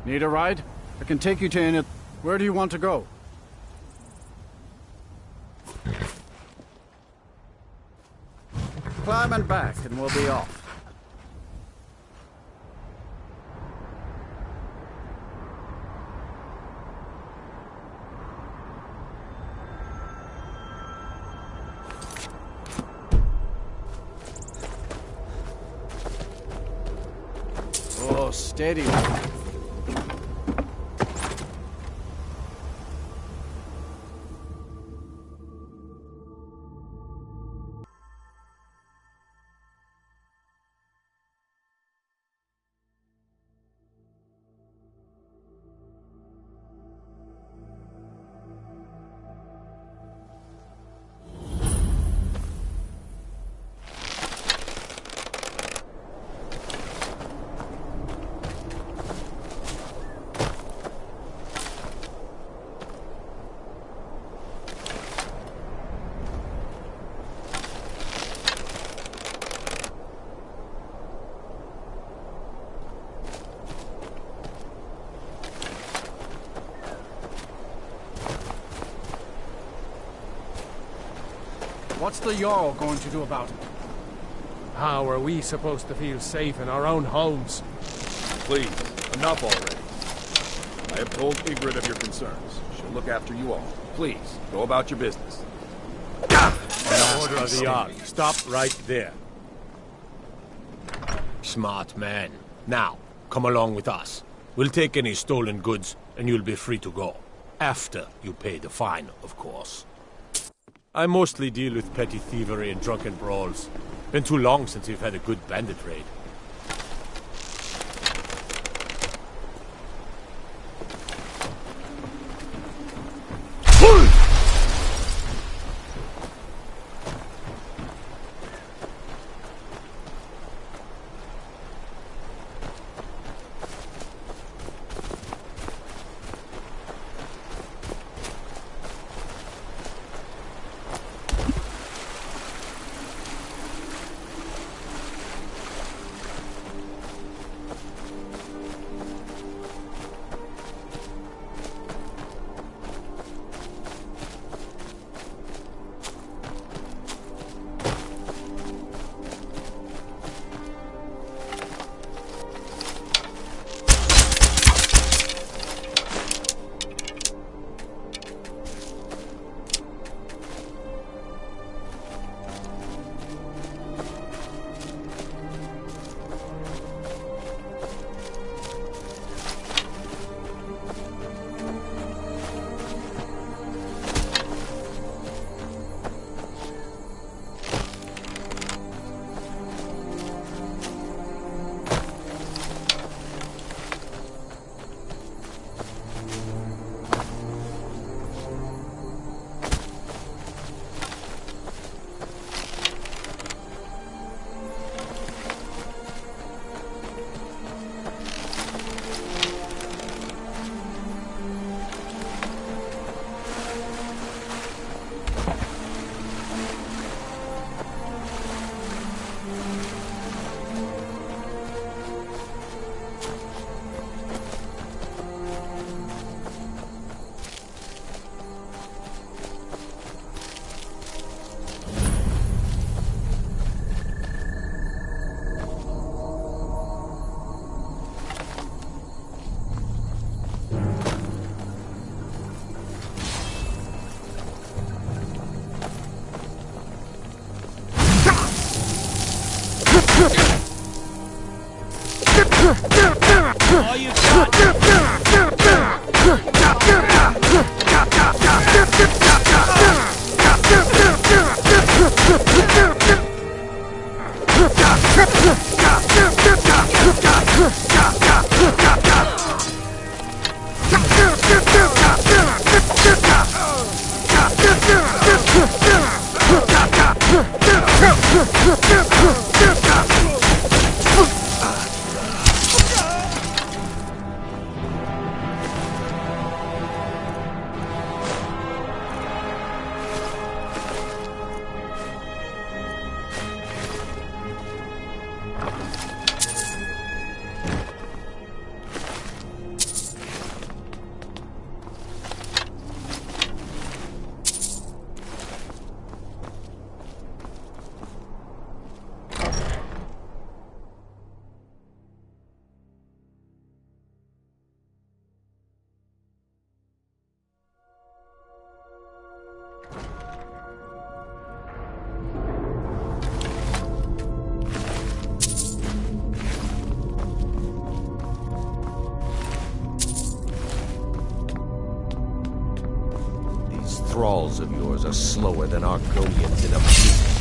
Need a ride? I can take you to any... Where do you want to go? Climb and back, and we'll be off. Oh, steady. What's the Jarl going to do about it? How are we supposed to feel safe in our own homes? Please, enough already. I have told Ygritte of your concerns. She'll look after you all. Please, go about your business. Order of the Jarl. Stop right there. Smart man. Now, come along with us. We'll take any stolen goods, and you'll be free to go. After you pay the fine, of course. I mostly deal with petty thievery and drunken brawls. Been too long since we've had a good bandit raid. All you thralls of yours are slower than Argonians in a beat.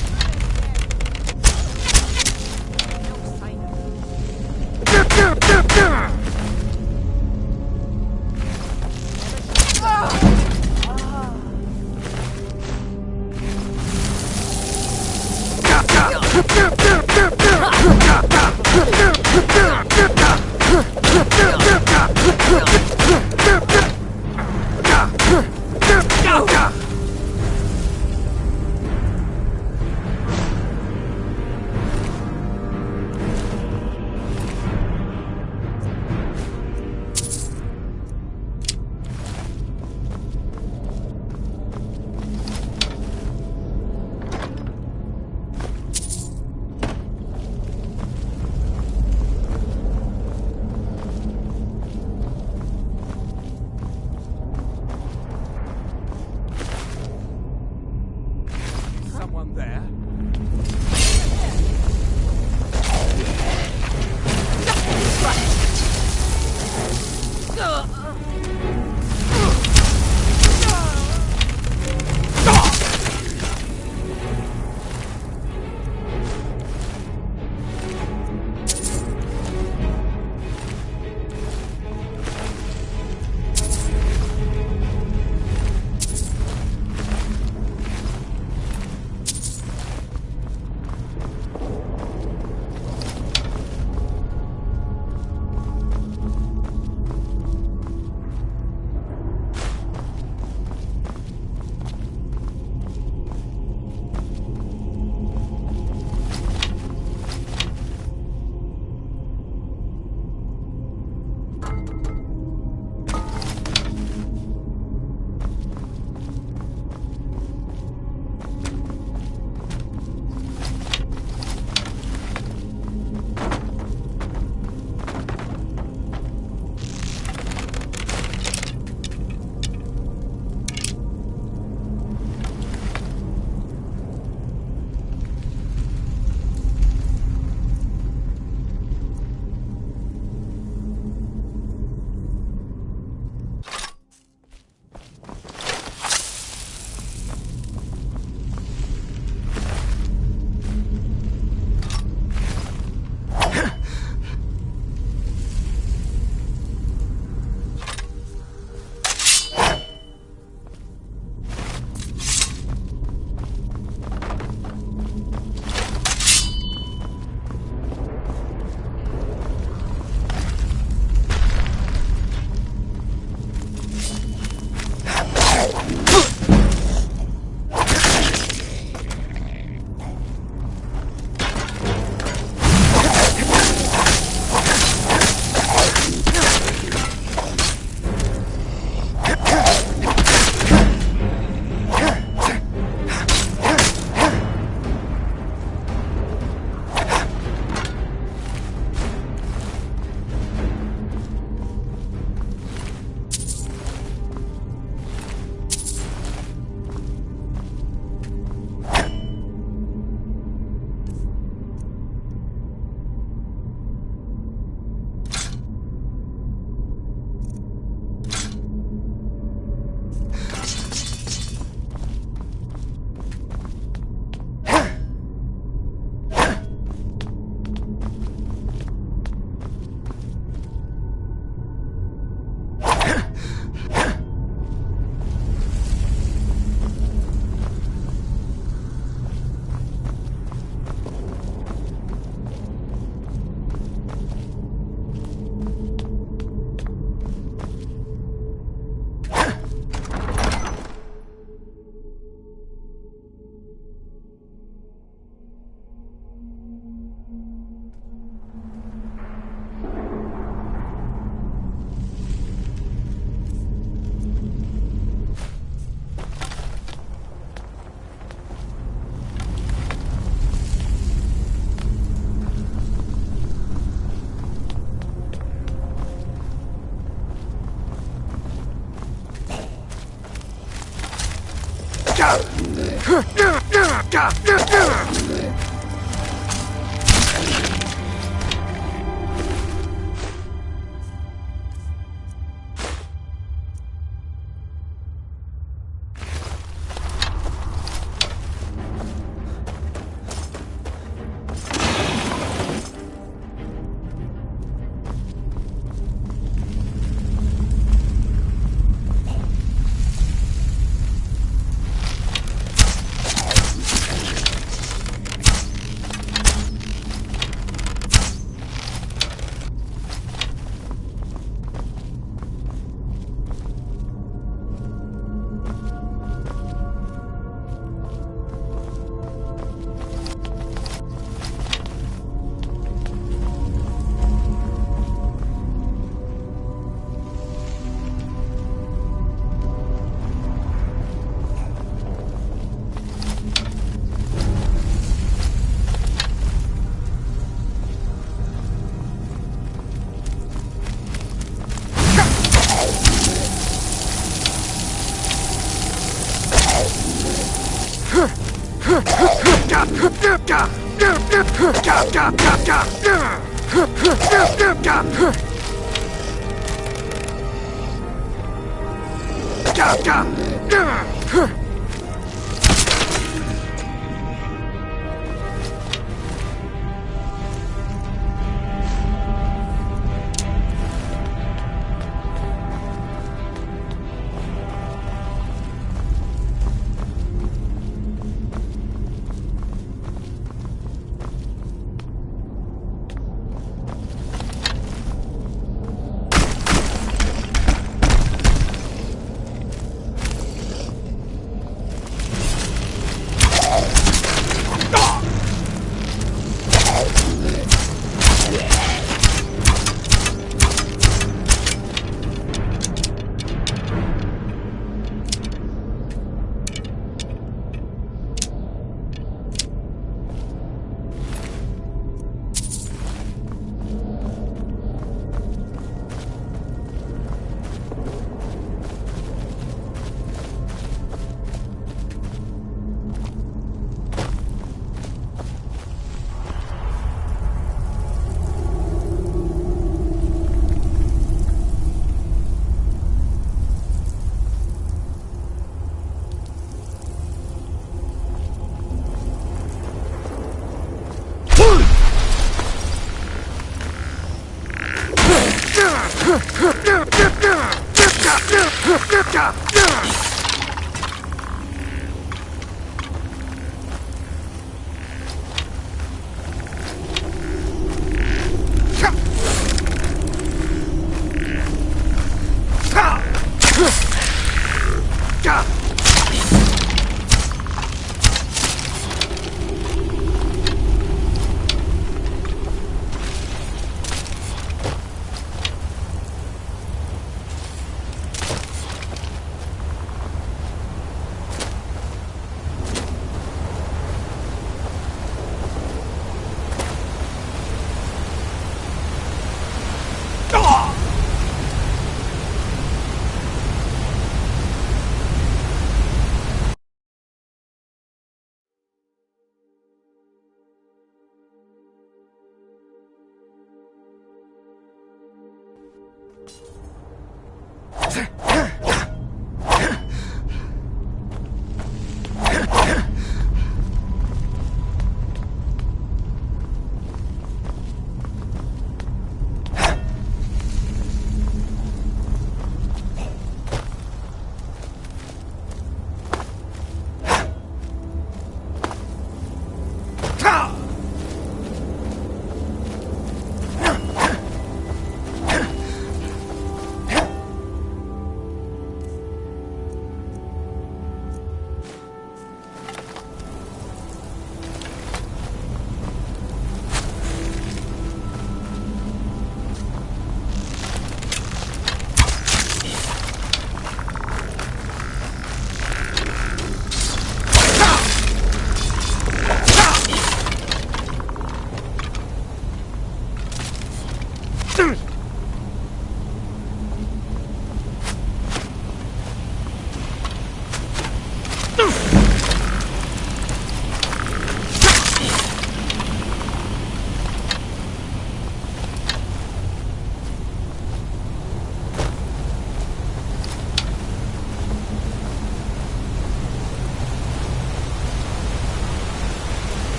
Someone there?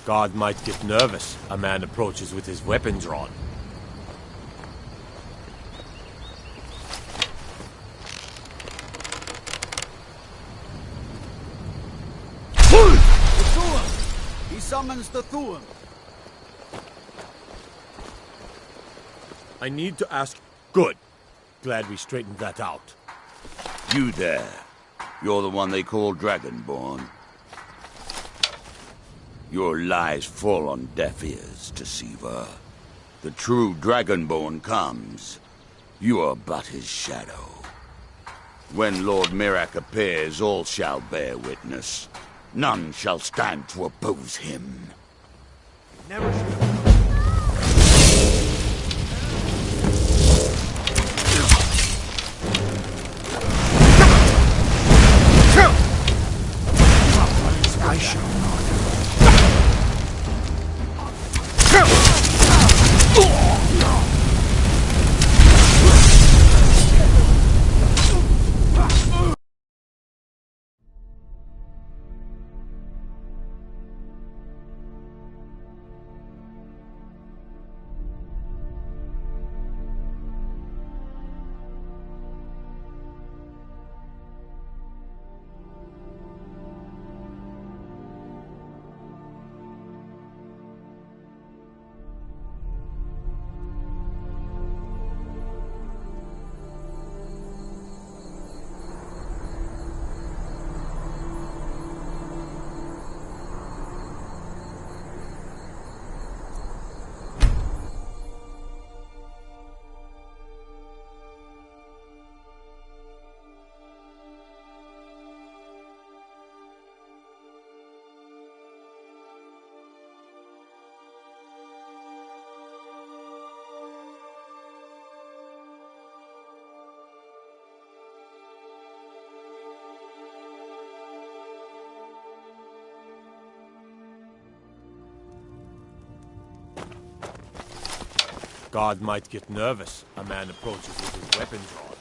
Guard might get nervous. A man approaches with his weapon drawn. The Thuan! He summons the Thuan. I need to ask... Good. Glad we straightened that out. You there. You're the one they call Dragonborn. Your lies fall on deaf ears, Deceiver. The true Dragonborn comes. You are but his shadow. When Lord Mirak appears, all shall bear witness. None shall stand to oppose him. Never should have... I shall not. Guard might get nervous. A man approaches with his weapon drawn.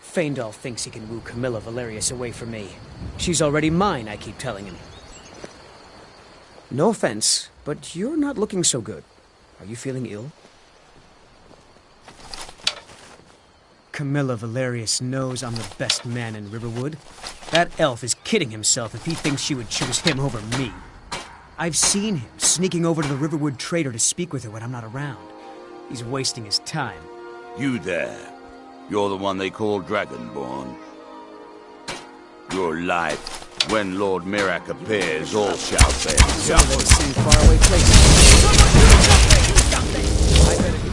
Faendal thinks he can woo Camilla Valerius away from me. She's already mine, I keep telling him. No offense, but you're not looking so good. Are you feeling ill? Camilla Valerius knows I'm the best man in Riverwood. That elf is kidding himself if he thinks she would choose him over me. I've seen him sneaking over to the Riverwood trader to speak with her when I'm not around. He's wasting his time. You there. You're the one they call Dragonborn. Your life, when Lord Mirak appears, all shall bear. Some of them seem faraway places. Someone do something! I better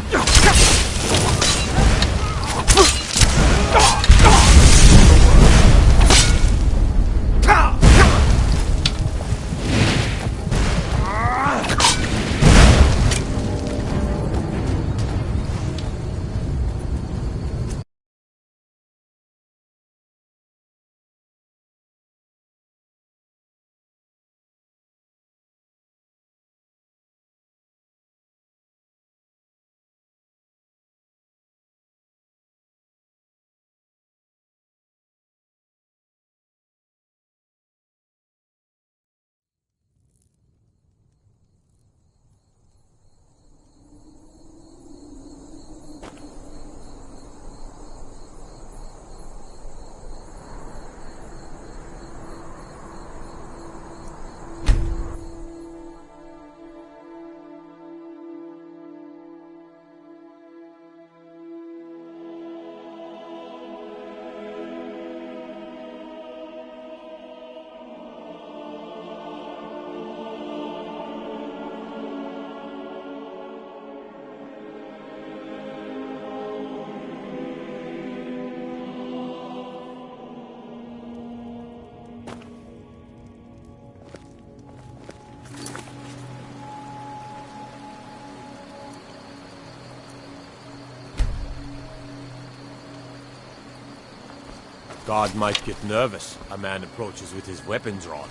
God might get nervous. A man approaches with his weapon drawn.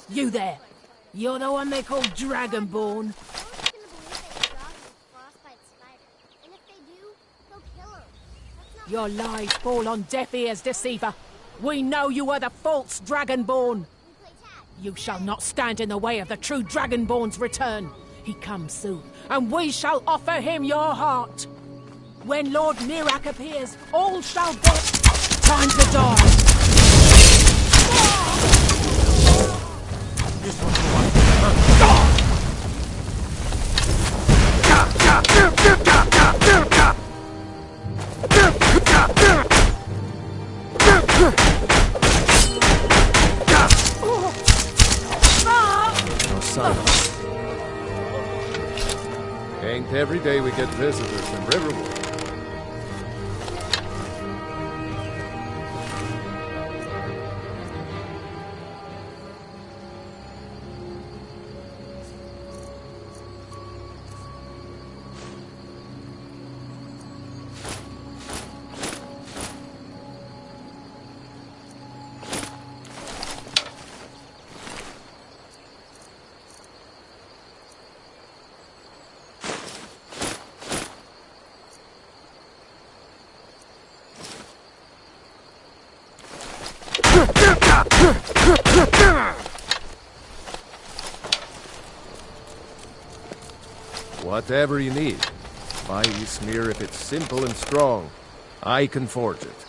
You there! You're the one they call Dragonborn. Your lies fall on deaf ears, deceiver. We know you are the false Dragonborn. You shall not stand in the way of the true Dragonborn's return. He comes soon, and we shall offer him your heart. When Lord Mirak appears, all shall go. Time to die. Ain't every day we get visitors from Riverwood. Whatever you need. Buy you smear if it's simple and strong. I can forge it.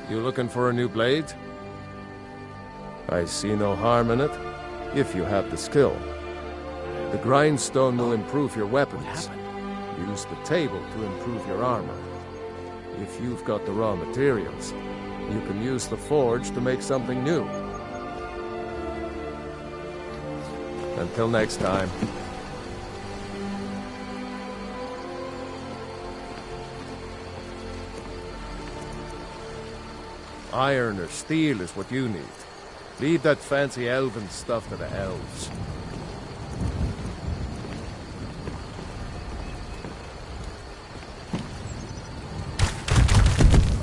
You looking for a new blade? I see no harm in it, if you have the skill. The grindstone will improve your weapons. Use the table to improve your armor. If you've got the raw materials, you can use the forge to make something new. Until next time. Iron or steel is what you need. Leave that fancy elven stuff to the elves.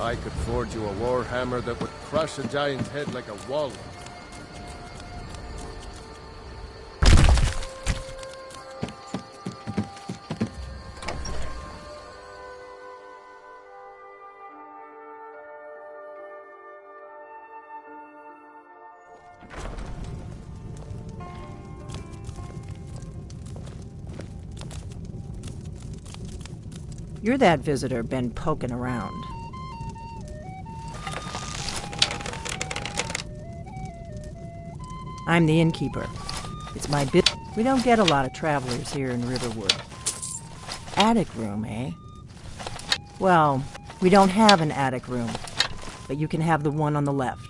I could forge you a warhammer that would crush a giant's head like a walnut. You're that visitor been poking around. I'm the innkeeper. It's my bit. We don't get a lot of travelers here in Riverwood. Attic room, eh? Well, we don't have an attic room, but you can have the one on the left.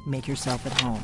Make yourself at home.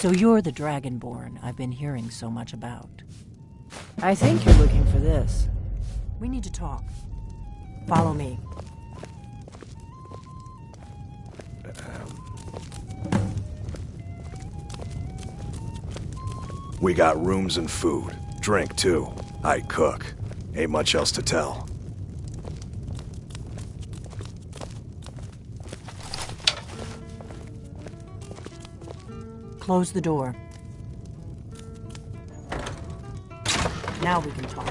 So you're the Dragonborn I've been hearing so much about. I think you're looking for this. We need to talk. Follow me. We got rooms and food. Drink, too. I cook. Ain't much else to tell. Close the door. Now we can talk.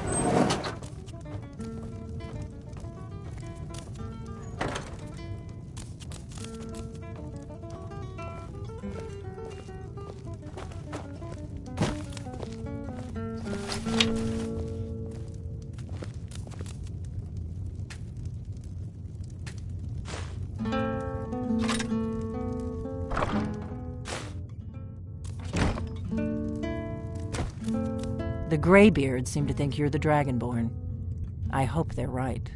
The Greybeards seem to think you're the Dragonborn. I hope they're right.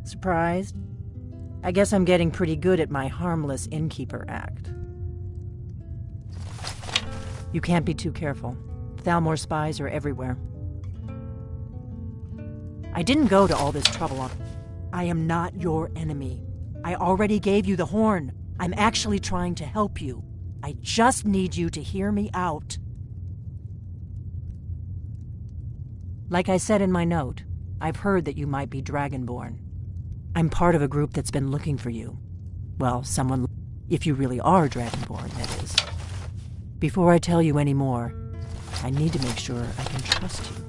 Surprised? I guess I'm getting pretty good at my harmless innkeeper act. You can't be too careful. Thalmor spies are everywhere. I didn't go to all this trouble on... I am not your enemy. I already gave you the horn. I'm actually trying to help you. I just need you to hear me out. Like I said in my note, I've heard that you might be Dragonborn. I'm part of a group that's been looking for you. Well, someone... if you really are Dragonborn, that is. Before I tell you any more, I need to make sure I can trust you.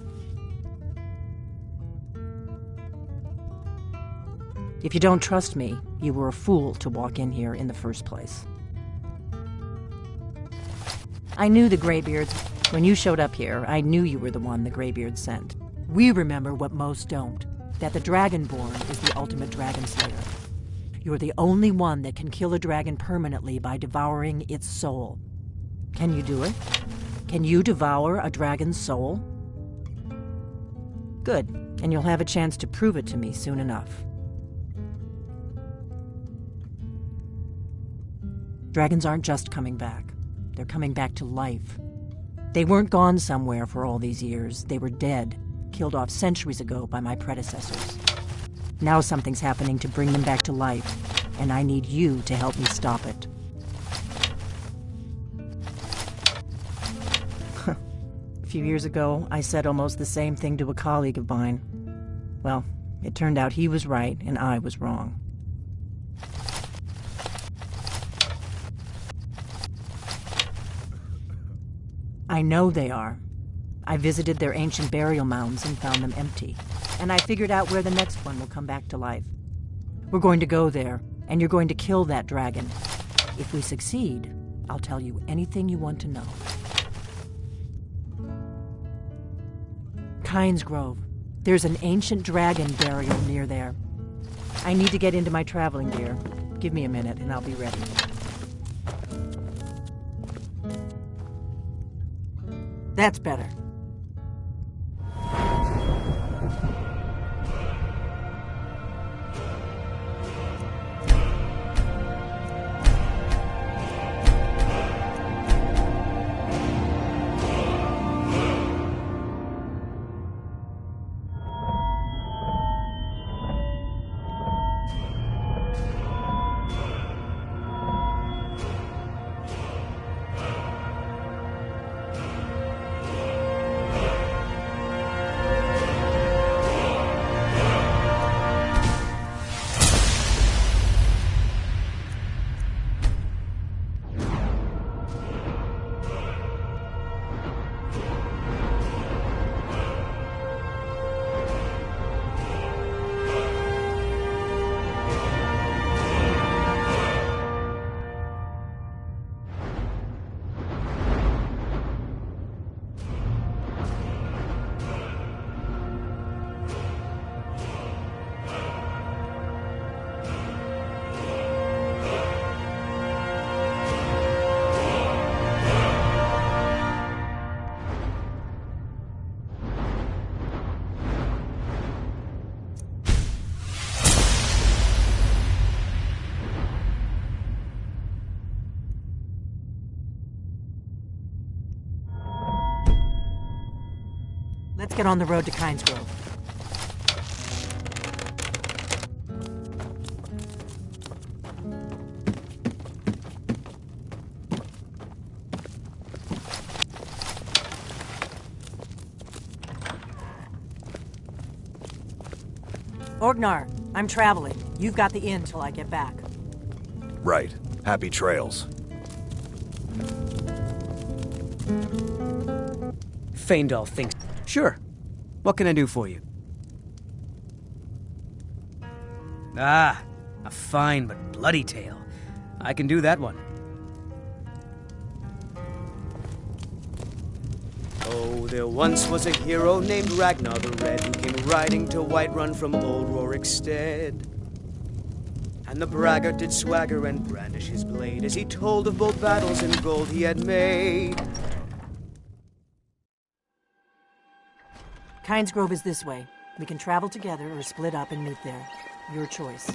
If you don't trust me, you were a fool to walk in here in the first place. I knew the Greybeards. When you showed up here, I knew you were the one the Greybeards sent. We remember what most don't, that the Dragonborn is the ultimate dragon slayer. You're the only one that can kill a dragon permanently by devouring its soul. Can you do it? Can you devour a dragon's soul? Good, and you'll have a chance to prove it to me soon enough. Dragons aren't just coming back. They're coming back to life. They weren't gone somewhere for all these years. They were dead, killed off centuries ago by my predecessors. Now something's happening to bring them back to life, and I need you to help me stop it. A few years ago, I said almost the same thing to a colleague of mine. Well, it turned out he was right and I was wrong. I know they are. I visited their ancient burial mounds and found them empty. And I figured out where the next one will come back to life. We're going to go there, and you're going to kill that dragon. If we succeed, I'll tell you anything you want to know. Kynes Grove. There's an ancient dragon burial near there. I need to get into my traveling gear. Give me a minute, and I'll be ready. That's better. get on the road to Kinesgrove. Orgnar, I'm traveling. You've got the inn till I get back. Right. Happy trails. Feindal thinks... Sure. What can I do for you? Ah, a fine but bloody tale. I can do that one. Oh, there once was a hero named Ragnar the Red who came riding to Whiterun from old Rorikstead. And the braggart did swagger and brandish his blade as he told of bold battles and gold he had made. Kinesgrove is this way. We can travel together or split up and meet there. Your choice.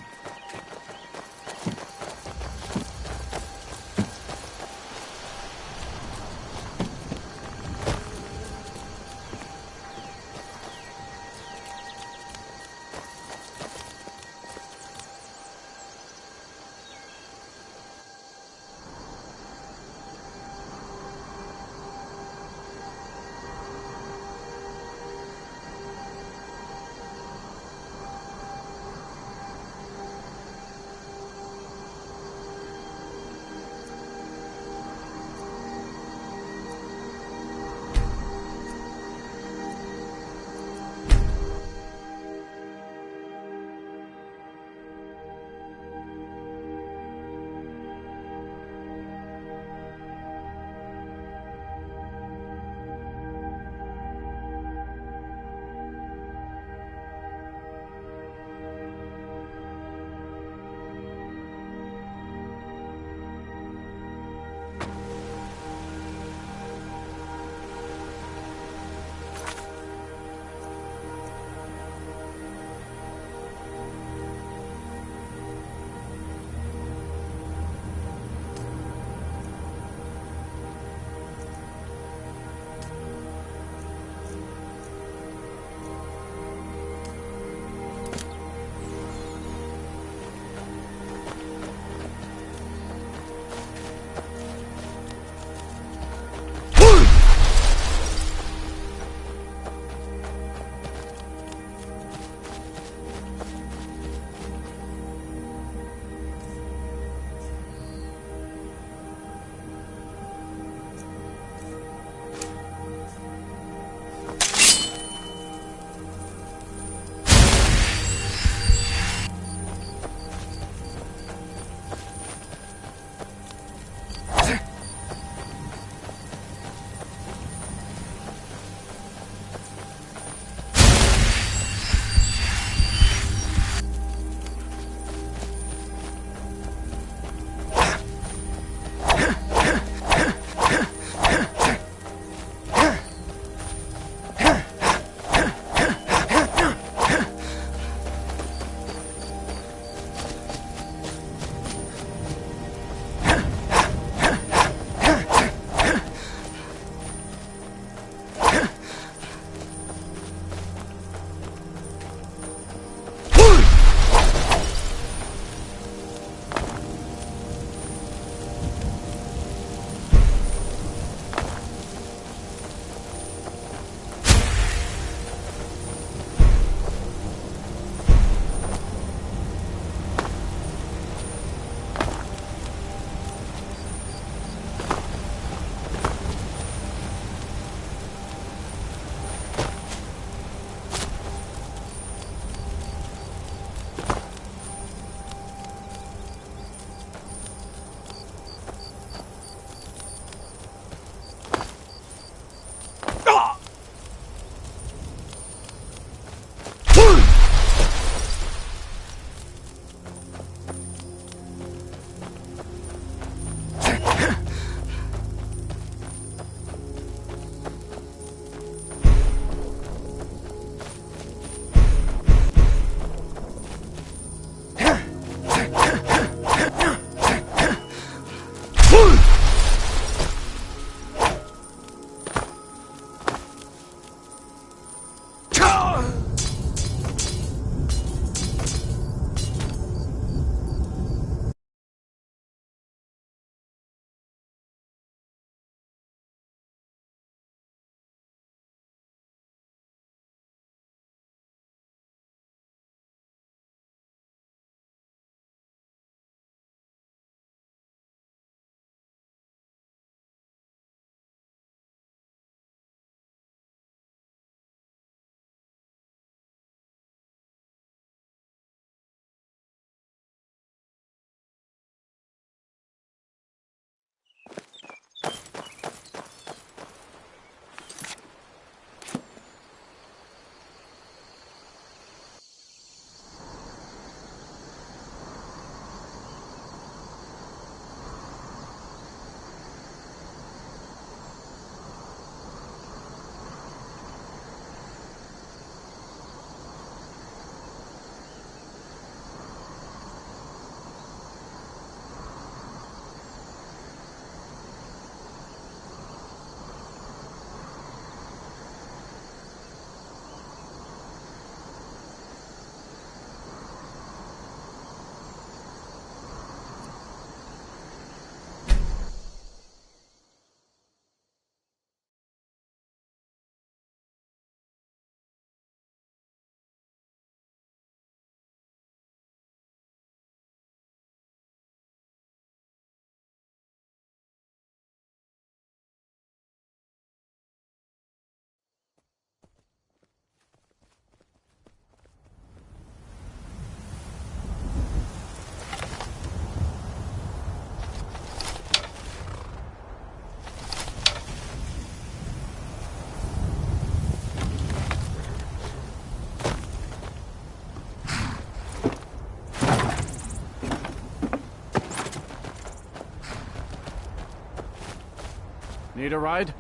Need a ride?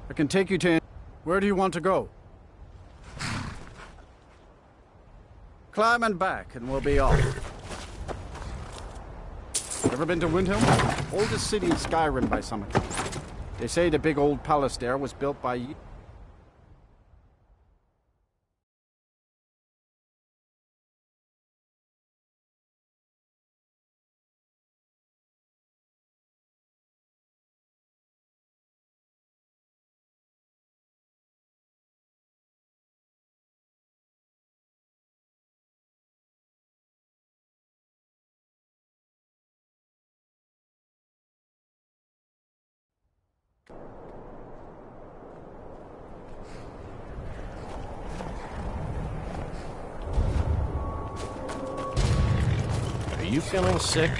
I can take you to... Where do you want to go? Climb and back, and we'll be off. Ever been to Windhelm? Oldest city in Skyrim by some account. They say the big old palace there was built by... Are you feeling sick?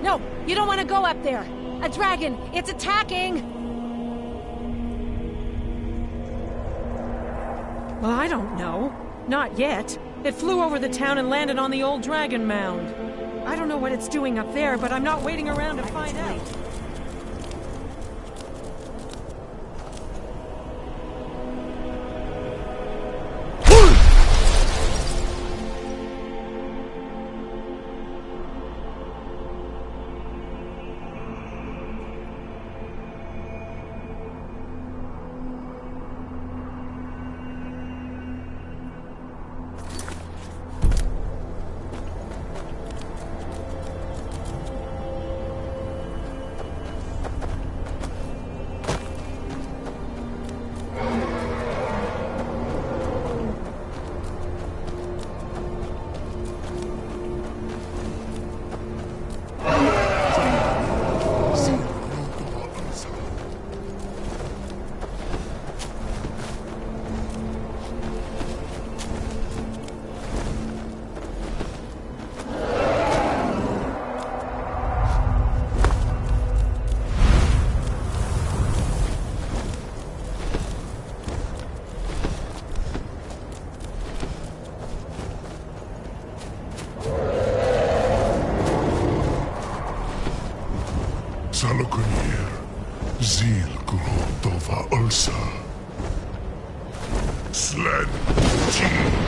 No, you don't want to go up there. A dragon, it's attacking! Well, I don't know. Not yet. It flew over the town and landed on the old dragon mound. I don't know what it's doing up there, but I'm not waiting around to find out. Salokonier, Zil Kurotova Ulsa. Sled Team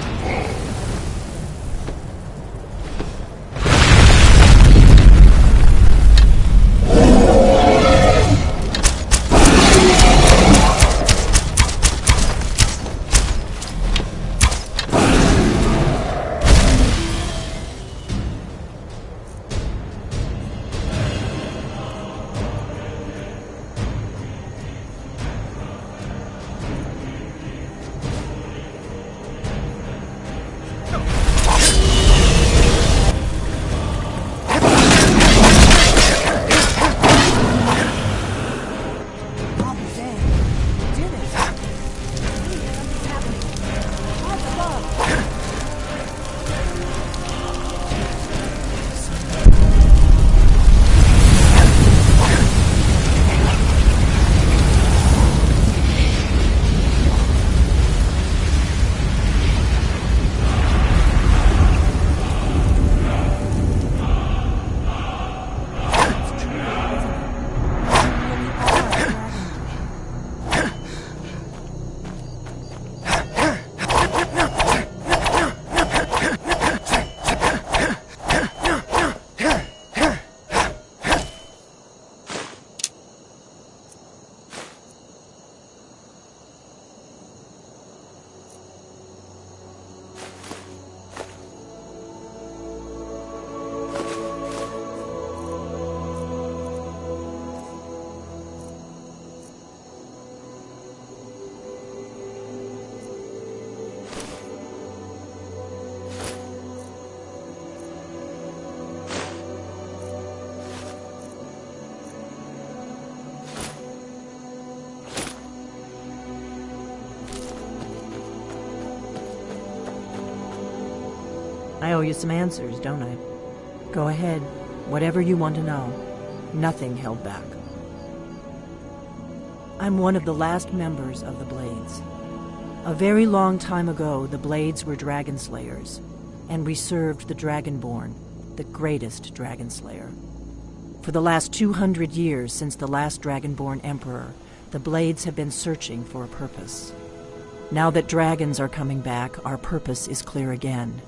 I owe you some answers, don't I? Go ahead. Whatever you want to know. Nothing held back. I'm one of the last members of the Blades. A very long time ago, the Blades were dragon slayers, and we served the Dragonborn, the greatest dragon slayer. For the last 200 years since the last Dragonborn Emperor, the Blades have been searching for a purpose. Now that dragons are coming back, our purpose is clear again.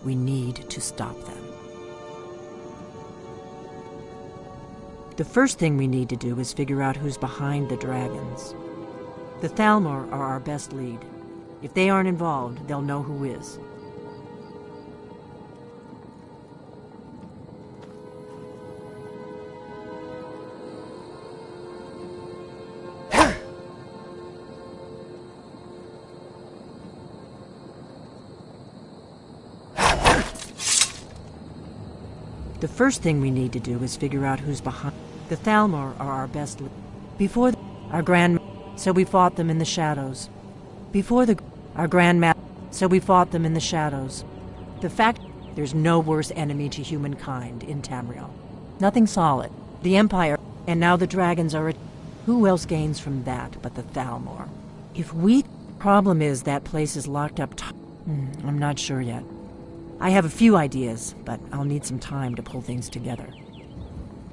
We need to stop them. The first thing we need to do is figure out who's behind the dragons. The Thalmor are our best lead. If they aren't involved, they'll know who is. The first thing we need to do is figure out who's behind. The Thalmor are our best lead. Before our grand... So we fought them in the shadows. Our grandmaster, so we fought them in the shadows. The fact, there's no worse enemy to humankind in Tamriel. Nothing solid. The Empire, and now the dragons are... Who else gains from that but the Thalmor? If we... Problem is that place is locked up... I'm not sure yet. I have a few ideas, but I'll need some time to pull things together.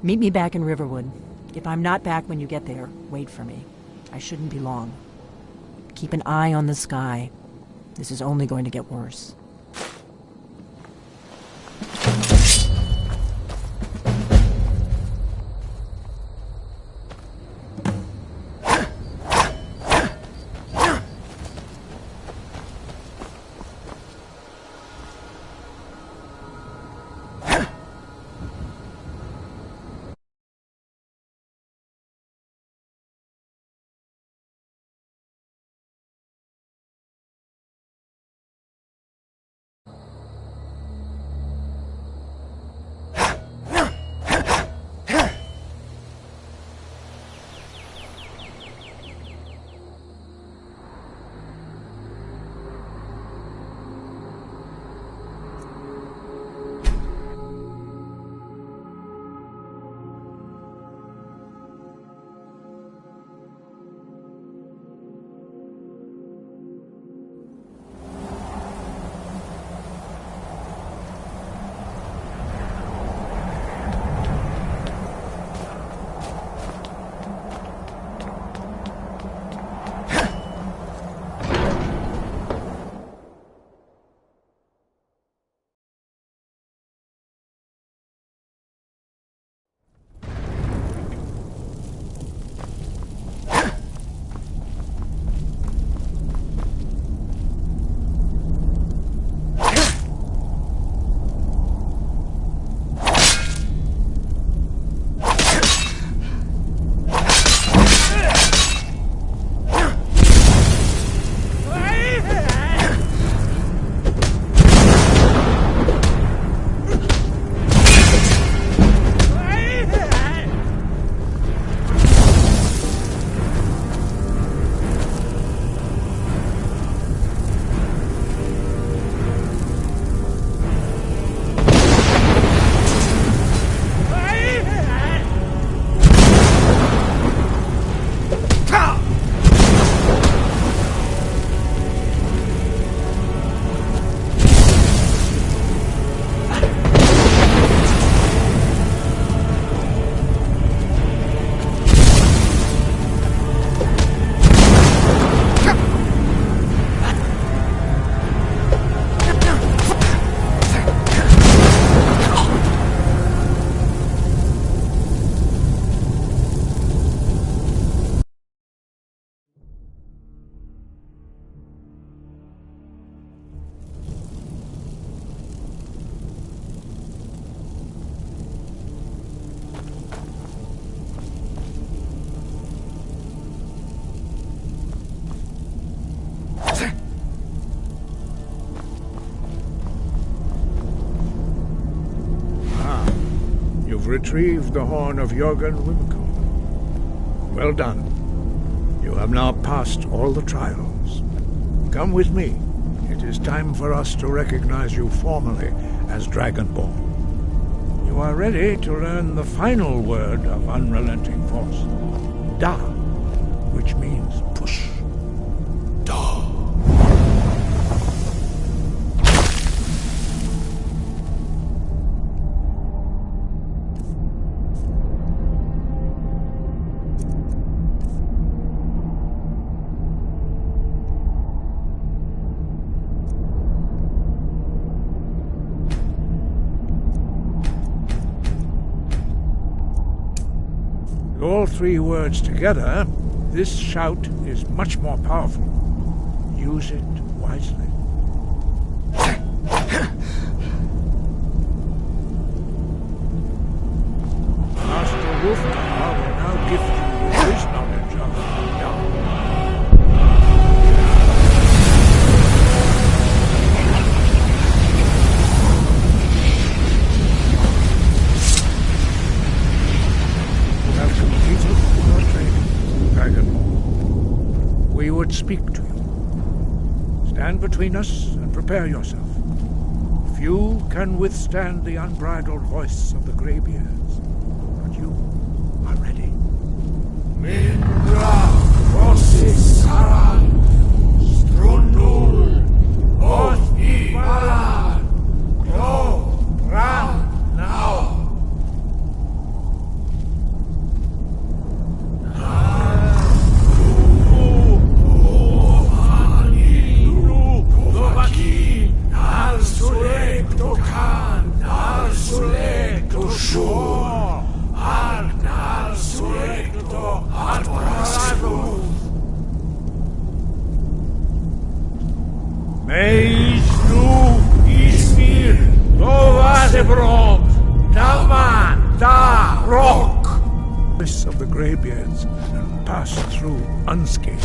Meet me back in Riverwood. If I'm not back when you get there, wait for me. I shouldn't be long. Keep an eye on the sky. This is only going to get worse. Retrieved the horn of Jorgen Wimco. Well done. You have now passed all the trials. Come with me. It is time for us to recognize you formally as Dragonborn. You are ready to learn the final word of unrelenting force. Da, which means push. Da. All three words together, this shout is much more powerful. Use it wisely. Master Wolfgar will now gift you with his knowledge of Yar. We would speak to you. Stand between us and prepare yourself. Few can withstand the unbridled voice of the Greybeards, but you are ready. Mindra, Rossis, Saran, Strundul, Othi, Balan, Go, Ran, now. Of the Greybeards and pass through unscathed.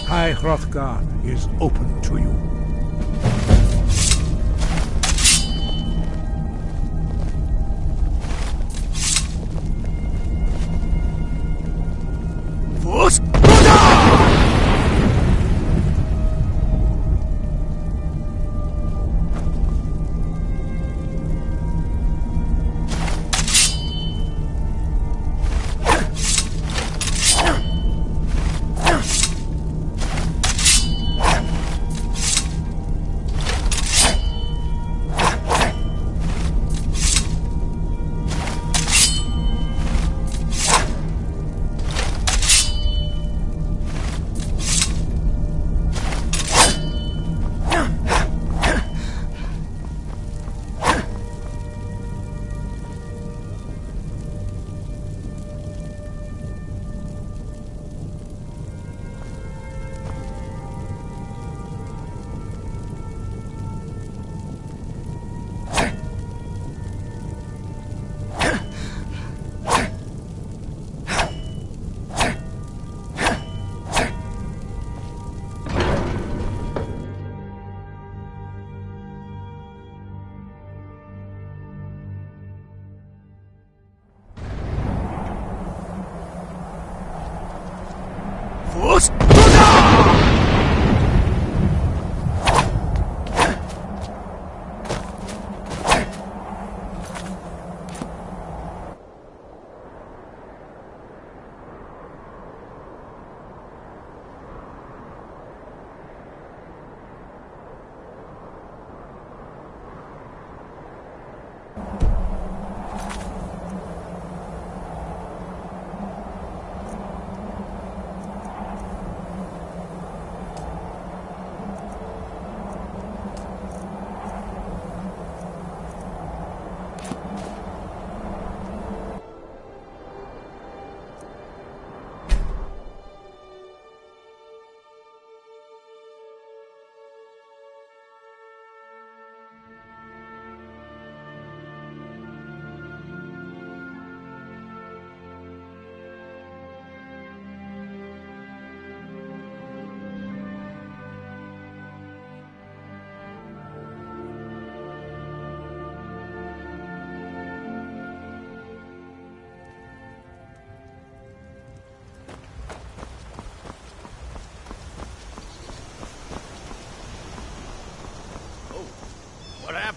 High Hrothgar is open to you.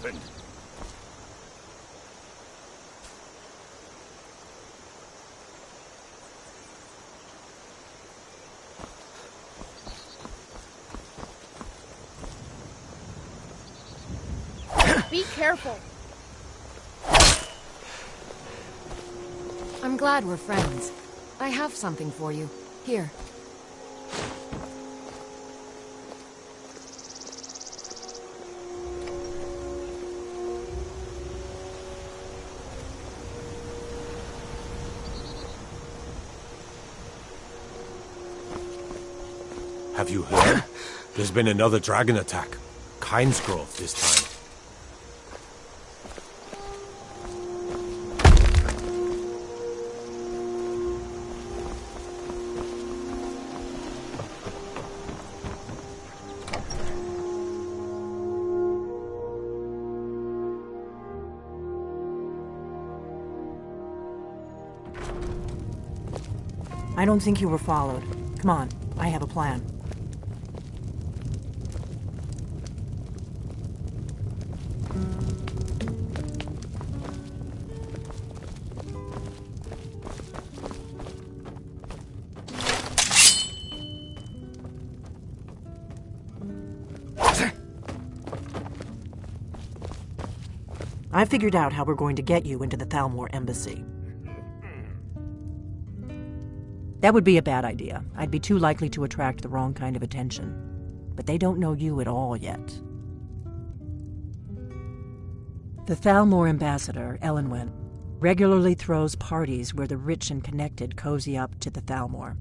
happened? Be careful. I'm glad we're friends. I have something for you. Here. Have you heard? There's been another dragon attack. Kind's growth this time. I don't think you were followed. Come on, I have a plan. I figured out how we're going to get you into the Thalmor embassy. That would be a bad idea. I'd be too likely to attract the wrong kind of attention. But they don't know you at all yet. The Thalmor ambassador, Elenwen, regularly throws parties where the rich and connected cozy up to the Thalmor.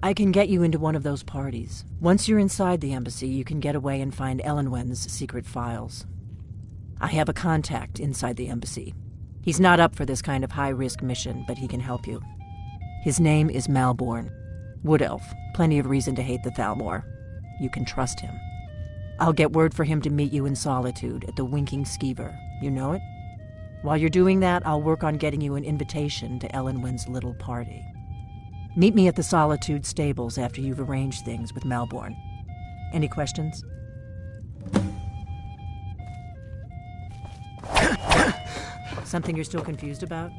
I can get you into one of those parties. Once you're inside the embassy, you can get away and find Elenwen's secret files. I have a contact inside the embassy. He's not up for this kind of high-risk mission, but he can help you. His name is Malborn. Wood Elf. Plenty of reason to hate the Thalmor. You can trust him. I'll get word for him to meet you in Solitude at the Winking Skeever. You know it? While you're doing that, I'll work on getting you an invitation to Elenwen's little party. Meet me at the Solitude stables after you've arranged things with Malborn. Any questions? Something you're still confused about?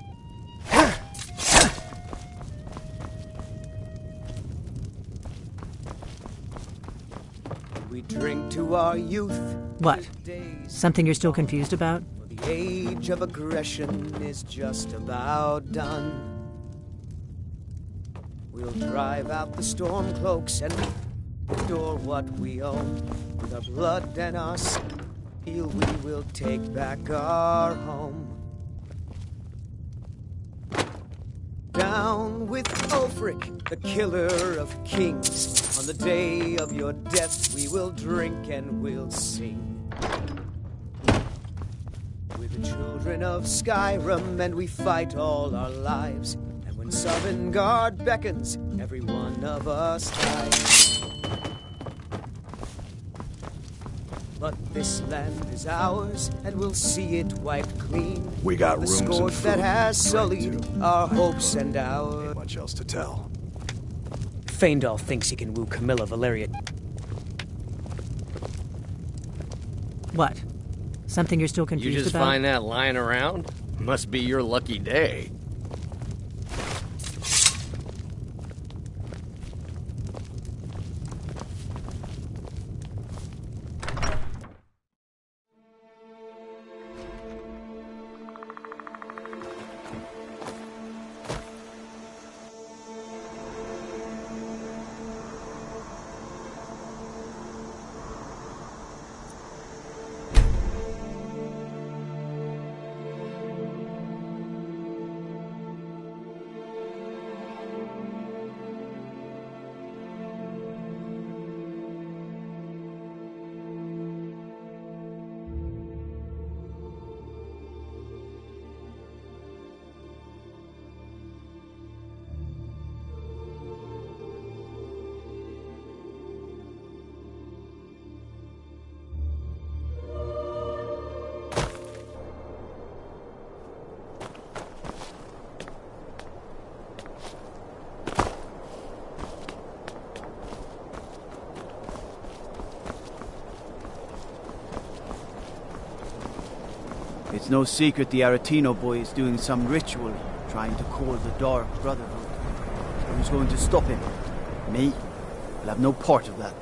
We drink to our youth. What? Something you're still confused about? The age of aggression is just about done. We'll drive out the storm cloaks and restore what we own. With our blood and our steel, we will take back our home. Down with Ulfric, the killer of kings. On the day of your death, we will drink and we'll sing. We're the children of Skyrim, and we fight all our lives. And when Sovngarde beckons, every one of us dies. But this land is ours, and we'll see it wiped clean. We got the rooms and scourge food that has sullied our hopes cook. and ours. Ain't much else to tell. Feindal thinks he can woo Camilla Valeria. What? Something you're still confused about? You just find that lying around? Must be your lucky day. It's no secret the Aretino boy is doing some ritual, trying to call the Dark Brotherhood. Who's going to stop him? Me? I'll have no part of that.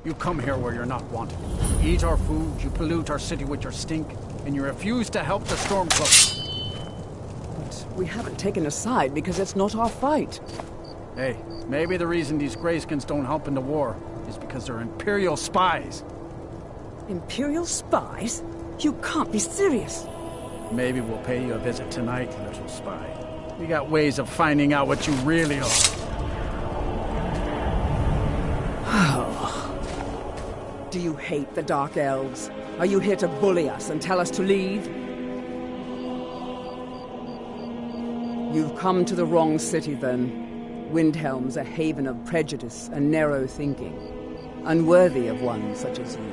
You come here where you're not wanted. You eat our food, you pollute our city with your stink, and you refuse to help the Stormcloaks. But we haven't taken a side because it's not our fight. Hey, maybe the reason these Greyskins don't help in the war is because they're Imperial spies. Imperial spies? You can't be serious. Maybe we'll pay you a visit tonight, little spy. We got ways of finding out what you really are. Do you hate the Dark Elves? Are you here to bully us and tell us to leave? You've come to the wrong city, then. Windhelm's a haven of prejudice and narrow thinking, unworthy of one such as you.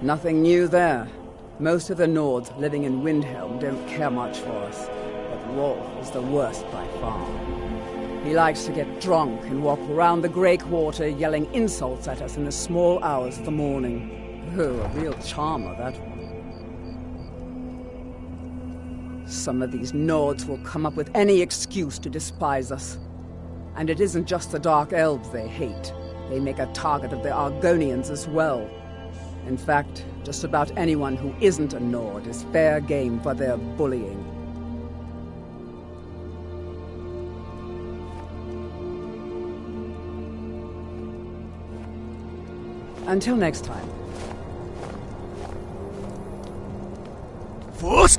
Nothing new there. Most of the Nords living in Windhelm don't care much for us, but Rolf is the worst by far. He likes to get drunk and walk around the Grey Quarter yelling insults at us in the small hours of the morning. Oh, a real charmer, that one. Some of these Nords will come up with any excuse to despise us. And it isn't just the Dark Elves they hate. They make a target of the Argonians as well. In fact, just about anyone who isn't a Nord is fair game for their bullying. Until next time. Force!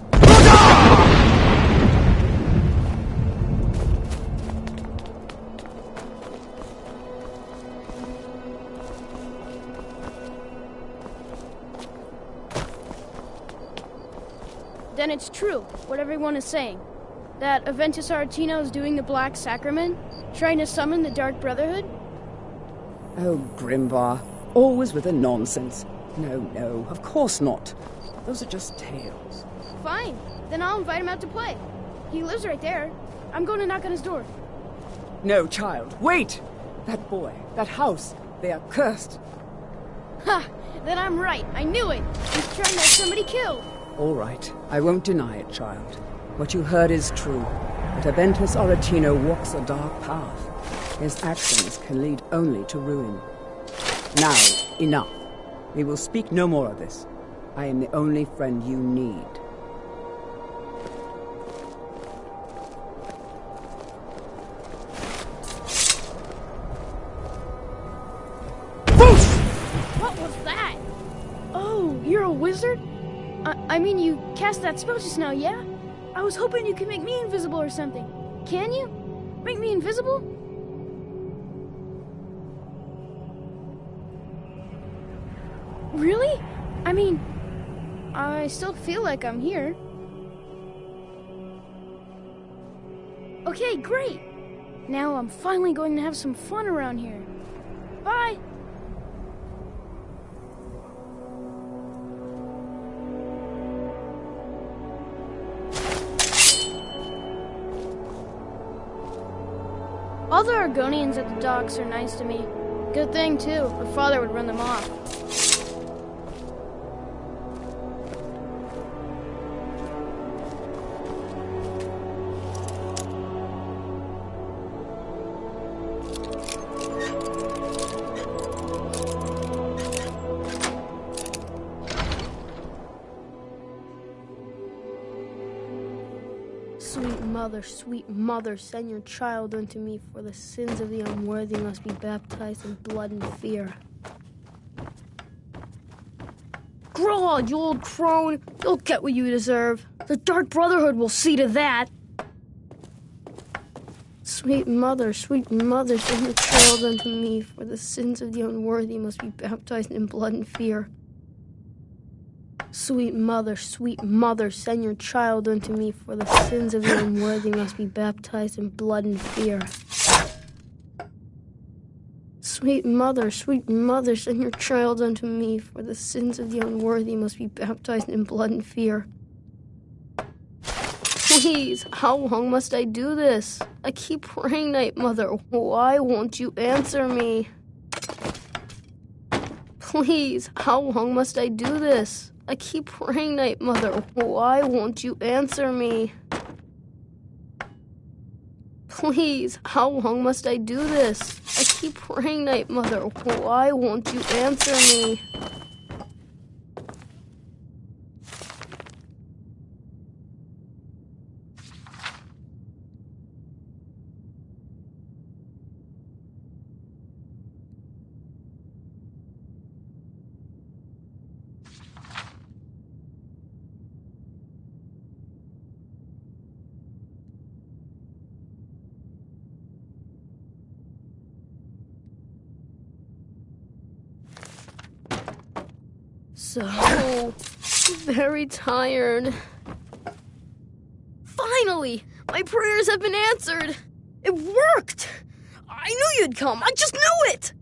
Then it's true, what everyone is saying. That Aventus Aretino is doing the Black Sacrament, trying to summon the Dark Brotherhood? Oh, Grimvar. Always with the nonsense. No, of course not. Those are just tales. Fine, then I'll invite him out to play. He lives right there. I'm going to knock on his door. No, child, wait! That boy, that house, they are cursed. Ha! Then I'm right, I knew it! He's trying to have somebody killed! All right, I won't deny it, child. What you heard is true. But Aventus Aretino walks a dark path. His actions can lead only to ruin. Now, enough. We will speak no more of this. I am the only friend you need. What was that? Oh, you're a wizard? I mean, you cast that spell just now, yeah? I was hoping you could make me invisible or something. Can you? Make me invisible? Really? I mean, I still feel like I'm here. Okay, great! Now I'm finally going to have some fun around here. Bye! All the Argonians at the docks are nice to me. Good thing, too. My father would run them off. Sweet mother, send your child unto me, for the sins of the unworthy must be baptized in blood and fear. Grod, you old crone, you'll get what you deserve. The Dark Brotherhood will see to that. Sweet mother, send your child unto me, for the sins of the unworthy must be baptized in blood and fear. Sweet mother, send your child unto me, for the sins of the unworthy must be baptized in blood and fear. Sweet mother, send your child unto me, for the sins of the unworthy must be baptized in blood and fear. Please, how long must I do this? I keep praying, Night Mother. Why won't you answer me? Please, how long must I do this? I keep praying, Night Mother. Why won't you answer me? Please, how long must I do this? I keep praying, Night Mother. Why won't you answer me? So very tired. Finally! My prayers have been answered! It worked! I knew you'd come! I just knew it!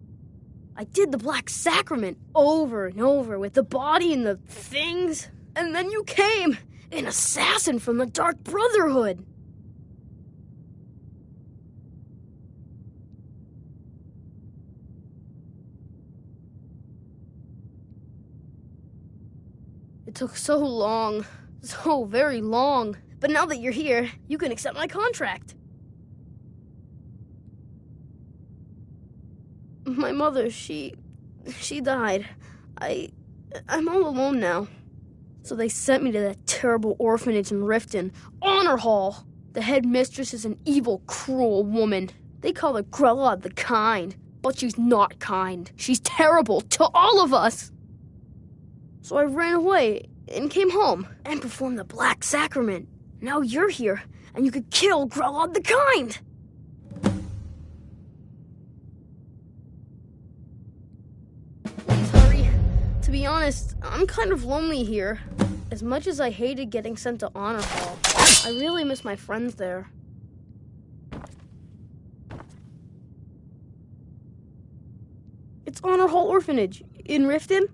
I did the Black Sacrament over and over with the body and the things, and then you came! An assassin from the Dark Brotherhood! It took so long, so very long. But now that you're here, you can accept my contract. My mother, she died. I'm all alone now. So they sent me to that terrible orphanage in Riften, Honor Hall. The headmistress is an evil, cruel woman. They call her Grella the Kind, but she's not kind. She's terrible to all of us. So I ran away and came home and performed the Black Sacrament. Now you're here, and you could kill Grella the Kind! Sorry. To be honest, I'm kind of lonely here. As much as I hated getting sent to Honor Hall, I really miss my friends there. It's Honor Hall Orphanage in Riften.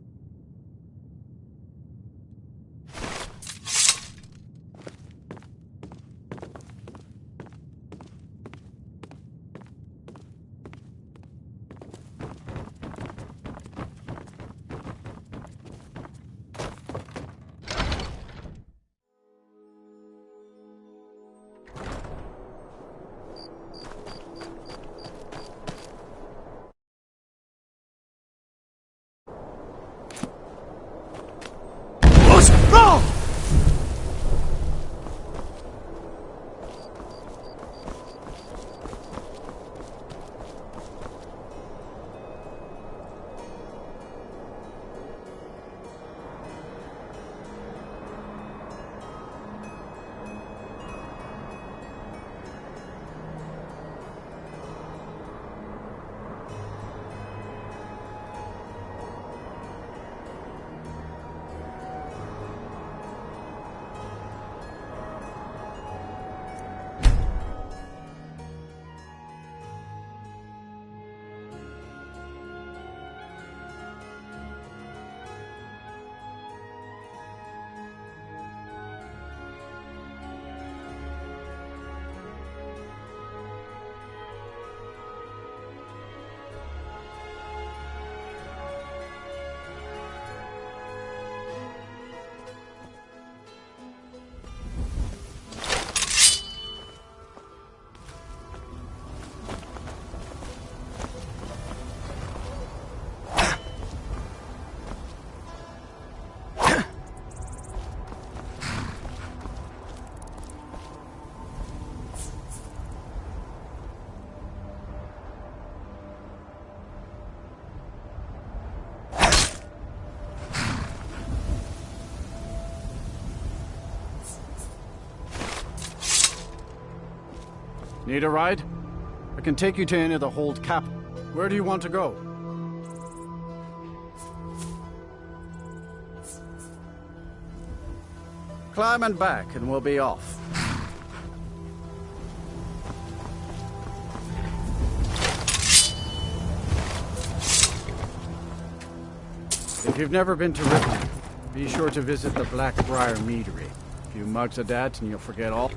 Need a ride? I can take you to any of the hold cap. Where do you want to go? Climb and back, and we'll be off. If you've never been to Ripton, be sure to visit the Blackbriar Meadery. A few mugs of that, and you'll forget all.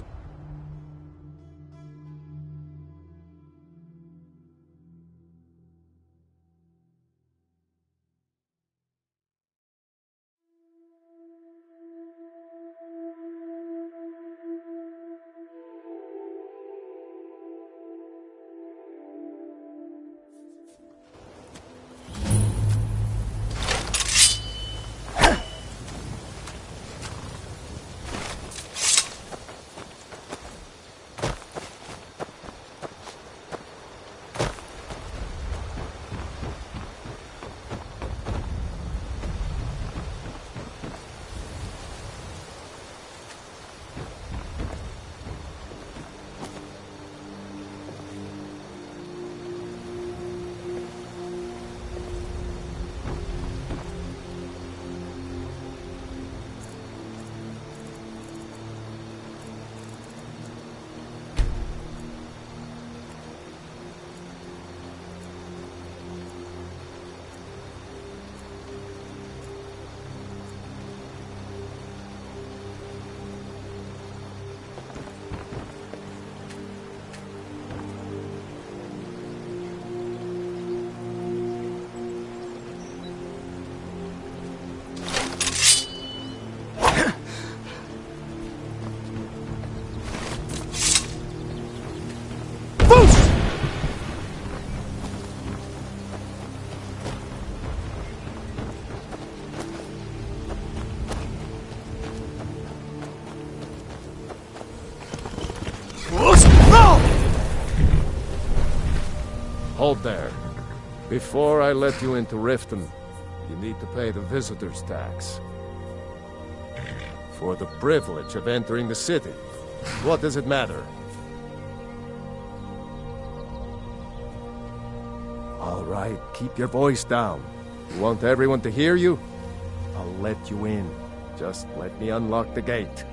Hold there. Before I let you into Riften, you need to pay the visitor's tax. For the privilege of entering the city. What does it matter? All right, keep your voice down. You want everyone to hear you? I'll let you in. Just let me unlock the gate.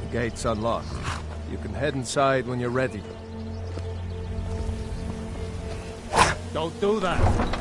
The gate's unlocked. You can head inside when you're ready. Don't do that!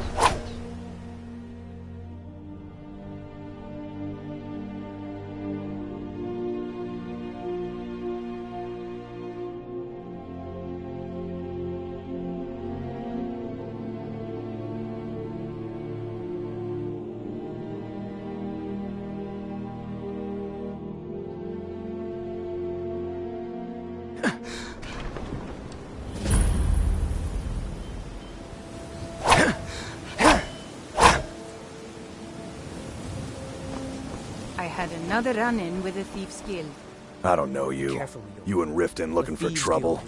I had another run-in with a thief's guild. I don't know you. You and Riften looking for trouble?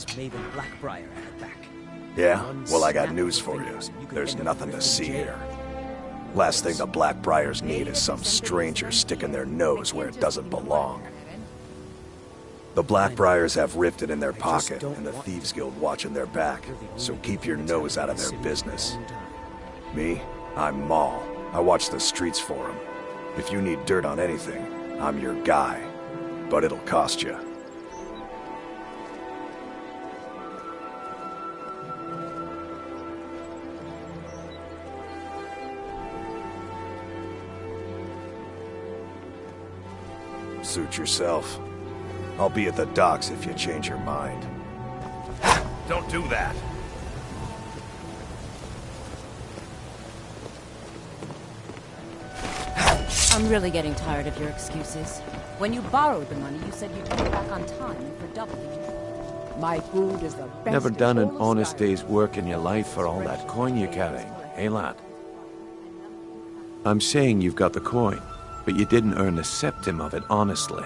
Yeah? Well, I got news for you. There's nothing to see here. Last thing the Blackbriars need is some stranger sticking their nose where it doesn't belong. The Blackbriars have Riften in their pocket, and the Thieves Guild watching their back, so keep your nose out of their business. Me? I'm Maul. I watch the streets for them. If you need dirt on anything, I'm your guy. But it'll cost you. Suit yourself. I'll be at the docks if you change your mind. Don't do that! I'm really getting tired of your excuses. When you borrowed the money, you said you'd pay it back on time and for double the usual. My food is the best. Never done an honest day's work in your life for all that coin you're carrying, hey lad? I'm saying you've got the coin, but you didn't earn a septim of it honestly.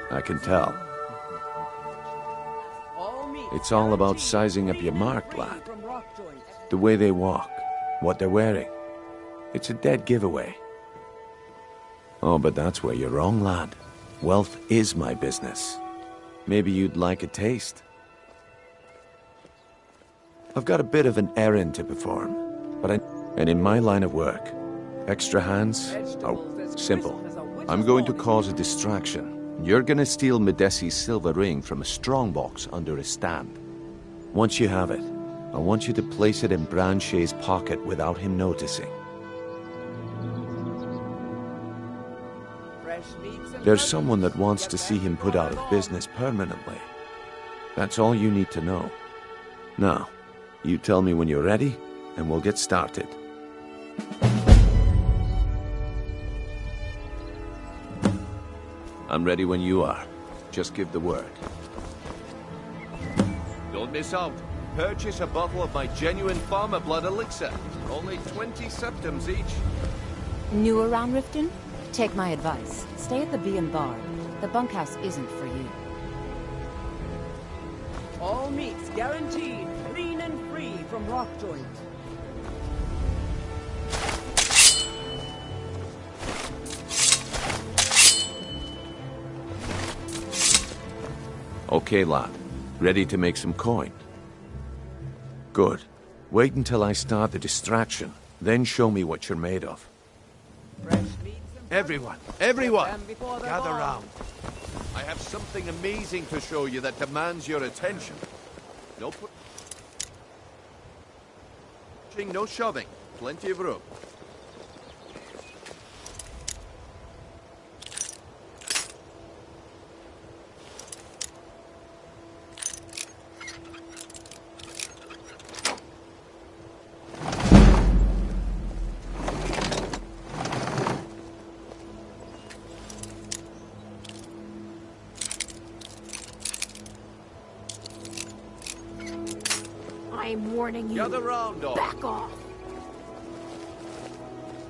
I can tell. It's all about sizing up your mark, lad. The way they walk, what they're wearing. It's a dead giveaway. Oh, but that's where you're wrong, lad. Wealth is my business. Maybe you'd like a taste. I've got a bit of an errand to perform, and in my line of work, extra hands are simple. I'm going to cause a distraction. You're gonna steal Medesi's silver ring from a strongbox under a stand. Once you have it, I want you to place it in Branche's pocket without him noticing. There's someone that wants to see him put out of business permanently. That's all you need to know. Now, you tell me when you're ready, and we'll get started. I'm ready when you are. Just give the word. Don't miss out. Purchase a bottle of my genuine farmer blood elixir. Only 20 septims each. New around Riften? Take my advice. Stay at the Bee and Bar. The bunkhouse isn't for you. All meats guaranteed, clean and free from rock joint. Okay, lad. Ready to make some coin? Good. Wait until I start the distraction, then show me what you're made of. Everyone, gather round. I have something amazing to show you that demands your attention. No pushing, no shoving. Plenty of room. I'm warning you. Gather round, dog. Back off.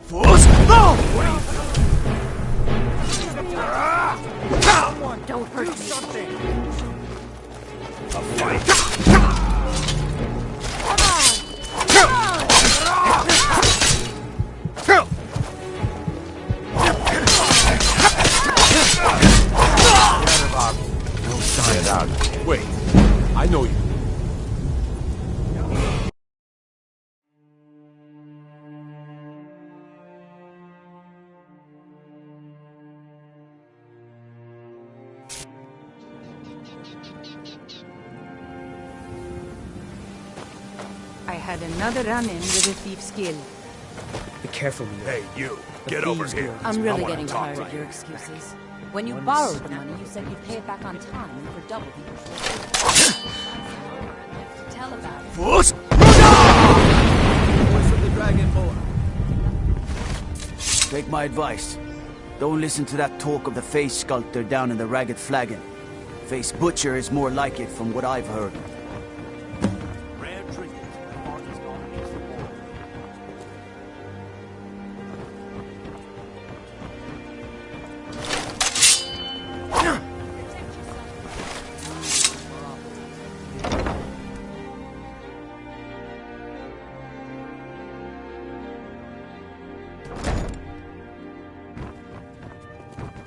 Force! No! Don't hurt me. A fight. Get out. Wait. I know you. I had another run-in with a thief's guild. Be careful, Leo. Hey, you. Get over here. I'm really getting tired of your excuses. When you borrowed the money, you said you'd pay it back on time and for double the usual. Tell about it. Force! Voice of the Dragonborn. Take my advice. Don't listen to that talk of the face sculptor down in the Ragged Flagon. Face Butcher is more like it from what I've heard.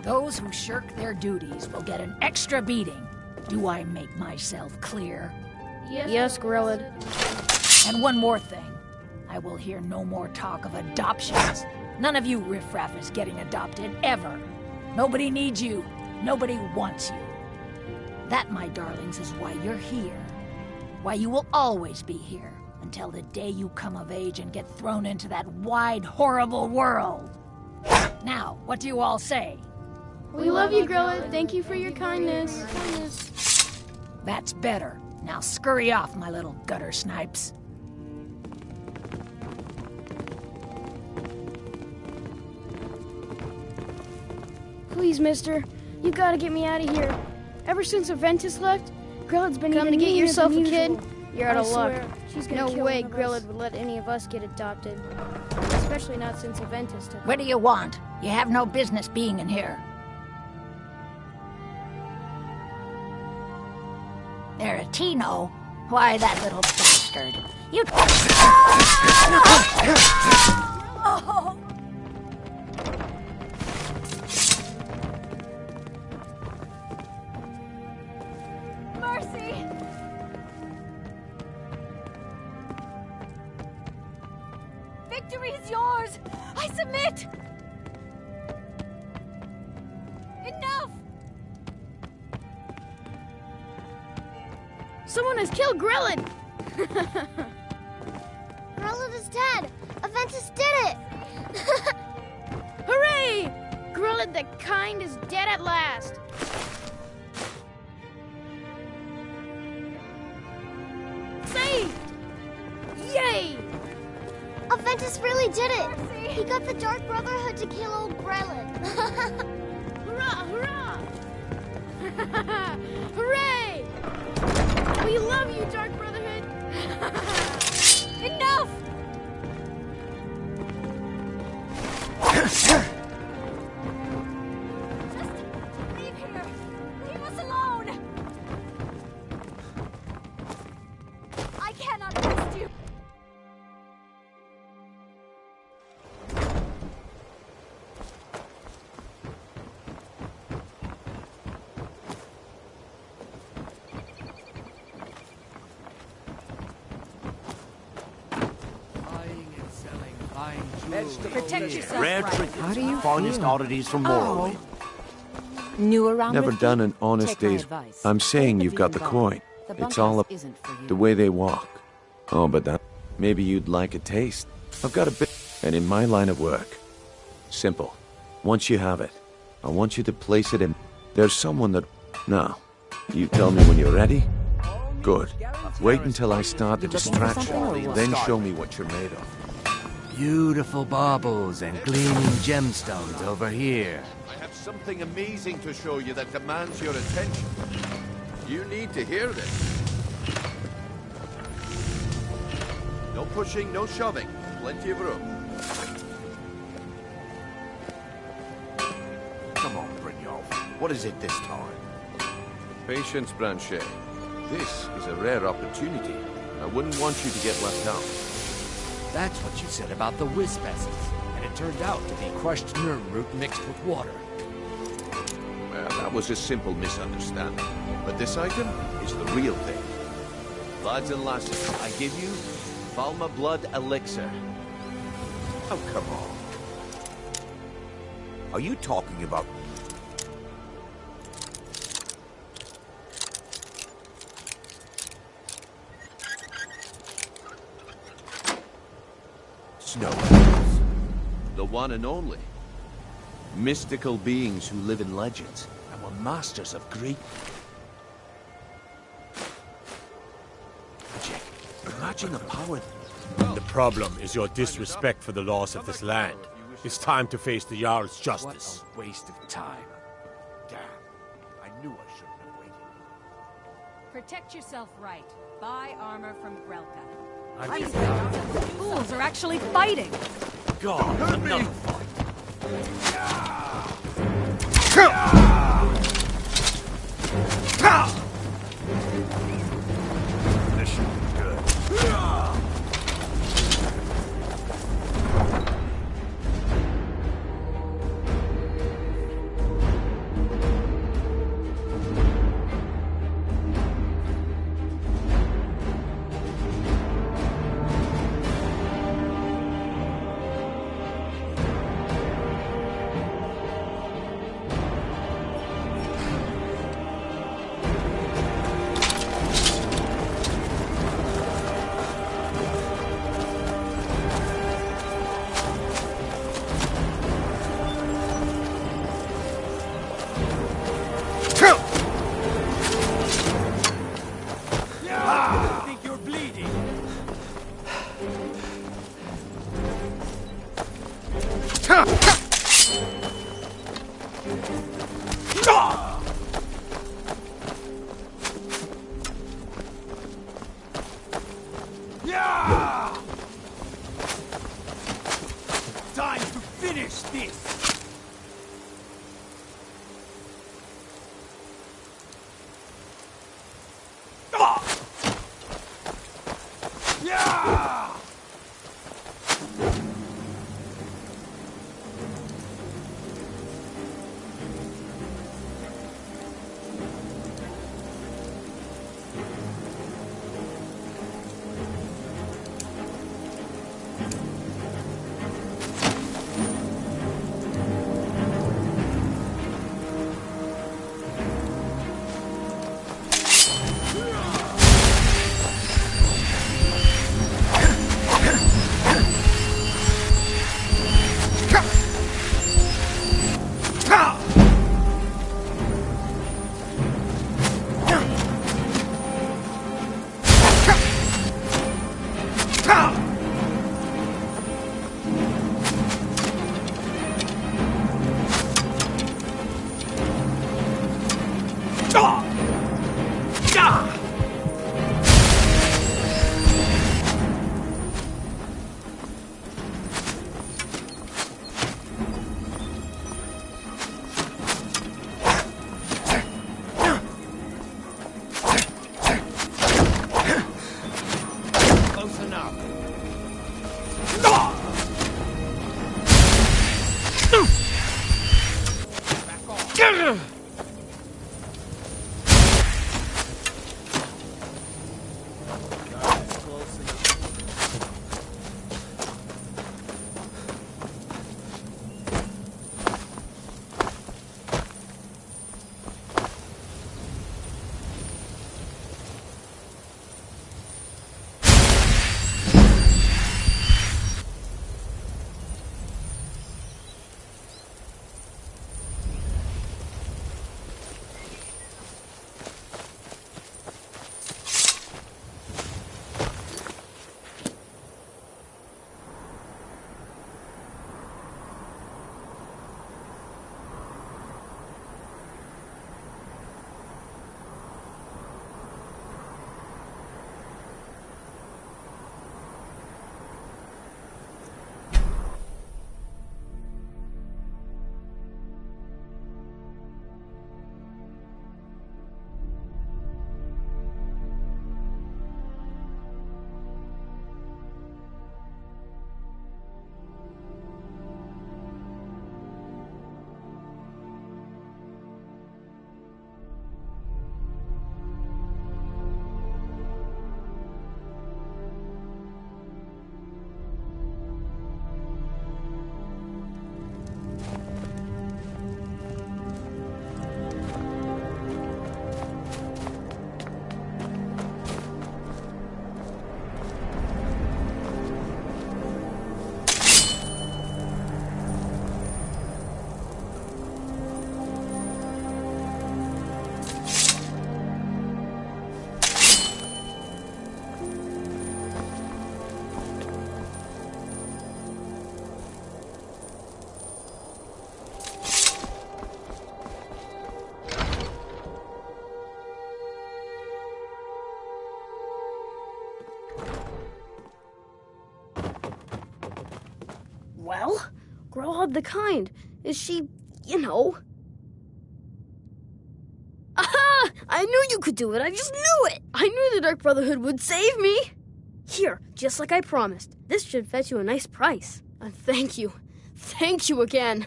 Those who shirk their duties will get an extra beating. Do I make myself clear? Yes, Grillad. And one more thing. I will hear no more talk of adoptions. None of you riffraff is getting adopted, ever. Nobody needs you. Nobody wants you. That, my darlings, is why you're here. Why you will always be here, until the day you come of age and get thrown into that wide, horrible world. Now, what do you all say? We love you, Grillad. Thank you for your kindness. That's better. Now scurry off, my little gutter snipes. Please, mister. You gotta get me out of here. Ever since Aventus left, Grillad's been Come to get yourself a kid? You're out of luck. No way Grillad would let any of us get adopted. Especially not since Aventus took. What do you want? You have no business being in here. Eratino? Why, that little bastard. You... Oh. Submit! Enough! Someone has killed Grelin! Grelin is dead! Aventus did it! Hooray! Grelin the Kind is dead at last! Saved! Yay! Aventus really did it! He got the Dark Brotherhood to kill old Grelin. Hurrah! Hurrah! Hooray! We love you, Dark Brotherhood! Enough! Leave here! Leave us alone! I cannot trust you! Protect yourself, Rare right. trinkets. How do you Finest feel? oddities from Morrowind. New around Never with done me? an honest Take my day's... advice. I'm saying Take you've got the vegan coin. The It's all up... bunkhouse isn't for you. the way they walk. Oh, but that... maybe you'd like a taste. I've got a bit... and in my line of work. Simple. Once you have it, I want you to place it in... There's someone that... Now, you tell me when you're ready? Good. Wait until I start the distraction, then show me what you're made of. Beautiful baubles and gleaming gemstones over here. I have something amazing to show you that demands your attention. You need to hear this. No pushing, no shoving. Plenty of room. Come on, Brynjolf. What is it this time? Patience, Branchet. This is a rare opportunity, and I wouldn't want you to get left out. That's what you said about the wisp essence, and it turned out to be crushed nerm root mixed with water. Well, that was a simple misunderstanding. But this item is the real thing. Lads and lasses, I give you Valma Blood Elixir. Oh, come on. Are you talking about... Snow. The one and only. Mystical beings who live in legends and were masters of great magic. Imagine the power. The problem is your disrespect for the laws of this land. It's time to face the Jarl's justice. What a waste of time. Damn. I knew I shouldn't have waited. Protect yourself right. Buy armor from Grelka. These fools are actually fighting. God, another fight. This should be good. I think you're bleeding. Time to finish this. Well, Growlhub the Kind. Is she, you know... Aha! I knew you could do it. I just knew it. I knew the Dark Brotherhood would save me. Here, just like I promised. This should fetch you a nice price. And thank you. Thank you again.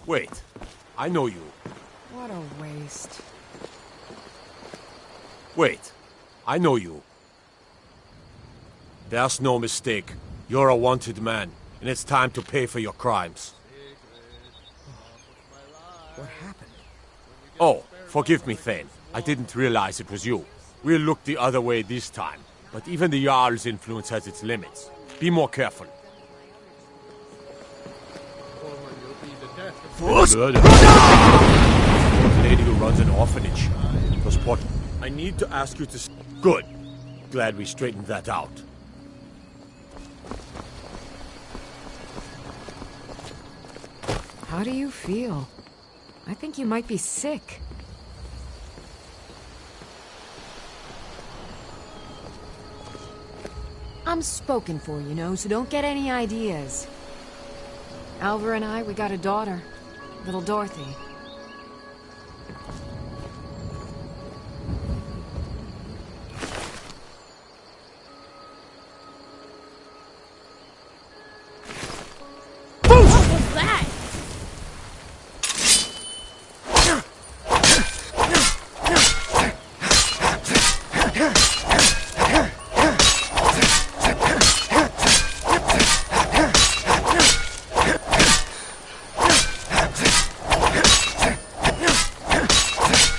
Wait, I know you. What a waste. Wait, I know you. There's no mistake. You're a wanted man, and it's time to pay for your crimes. What happened? Oh, forgive me, Thane. I didn't realize it was you. We'll look the other way this time, but even the Jarl's influence has its limits. Be more careful. The lady who runs an orphanage. Was what? I need to ask you to... Good. Glad we straightened that out. How do you feel? I think you might be sick. I'm spoken for, you know, so don't get any ideas. Alvar and I, we got a daughter. Little Dorothy. What was that?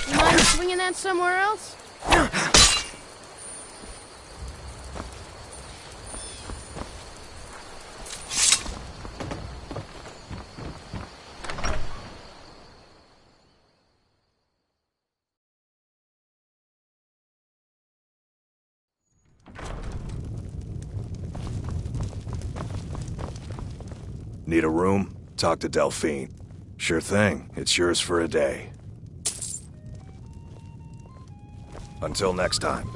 You mind swinging that somewhere else? Need a room? Talk to Delphine. Sure thing. It's yours for a day. Until next time.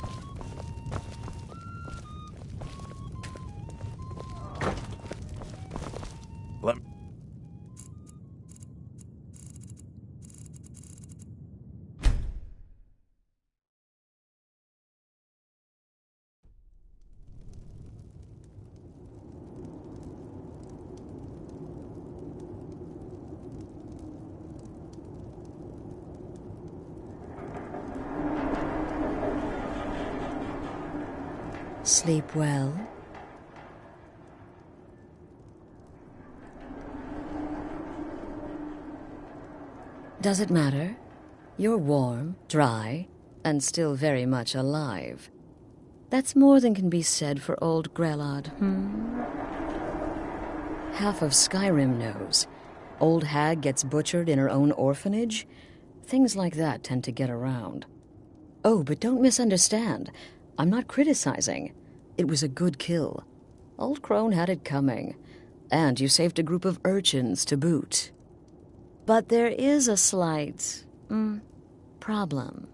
Let Sleep well. Does it matter? You're warm, dry, and still very much alive. That's more than can be said for old Grelod, Half of Skyrim knows. Old hag gets butchered in her own orphanage. Things like that tend to get around. Oh, but don't misunderstand. I'm not criticizing. It was a good kill. Old Crone had it coming. And you saved a group of urchins to boot. But there is a slight, problem.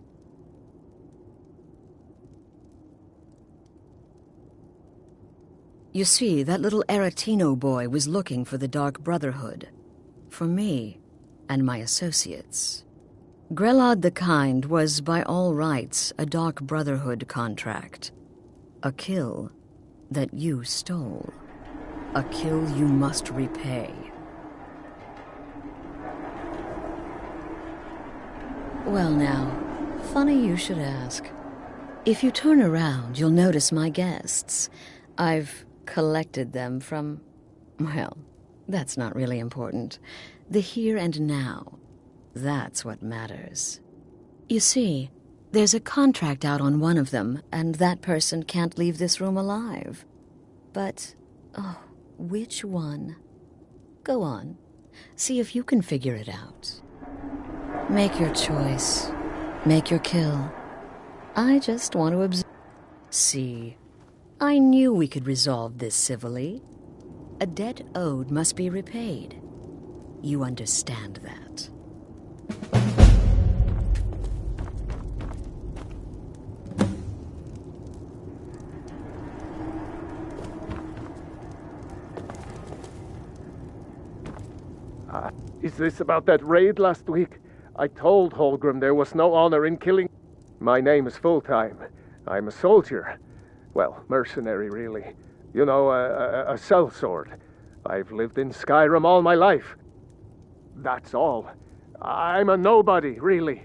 You see, that little Aretino boy was looking for the Dark Brotherhood. For me and my associates. Grelod the Kind was, by all rights, a Dark Brotherhood contract. A kill that you stole. A kill you must repay. Well now, funny you should ask. If you turn around, you'll notice my guests. I've collected them from... well, that's not really important. The here and now. That's what matters. You see, there's a contract out on one of them, and that person can't leave this room alive. But, oh, which one? Go on. See if you can figure it out. Make your choice. Make your kill. I just want to observe. See, I knew we could resolve this civilly. A debt owed must be repaid. You understand that. Is this about that raid last week? I told Holgrim there was no honor in killing... My name is Full-Time. I'm a soldier. Well, mercenary, really. You know, a sellsword. I've lived in Skyrim all my life. That's all. I'm a nobody, really.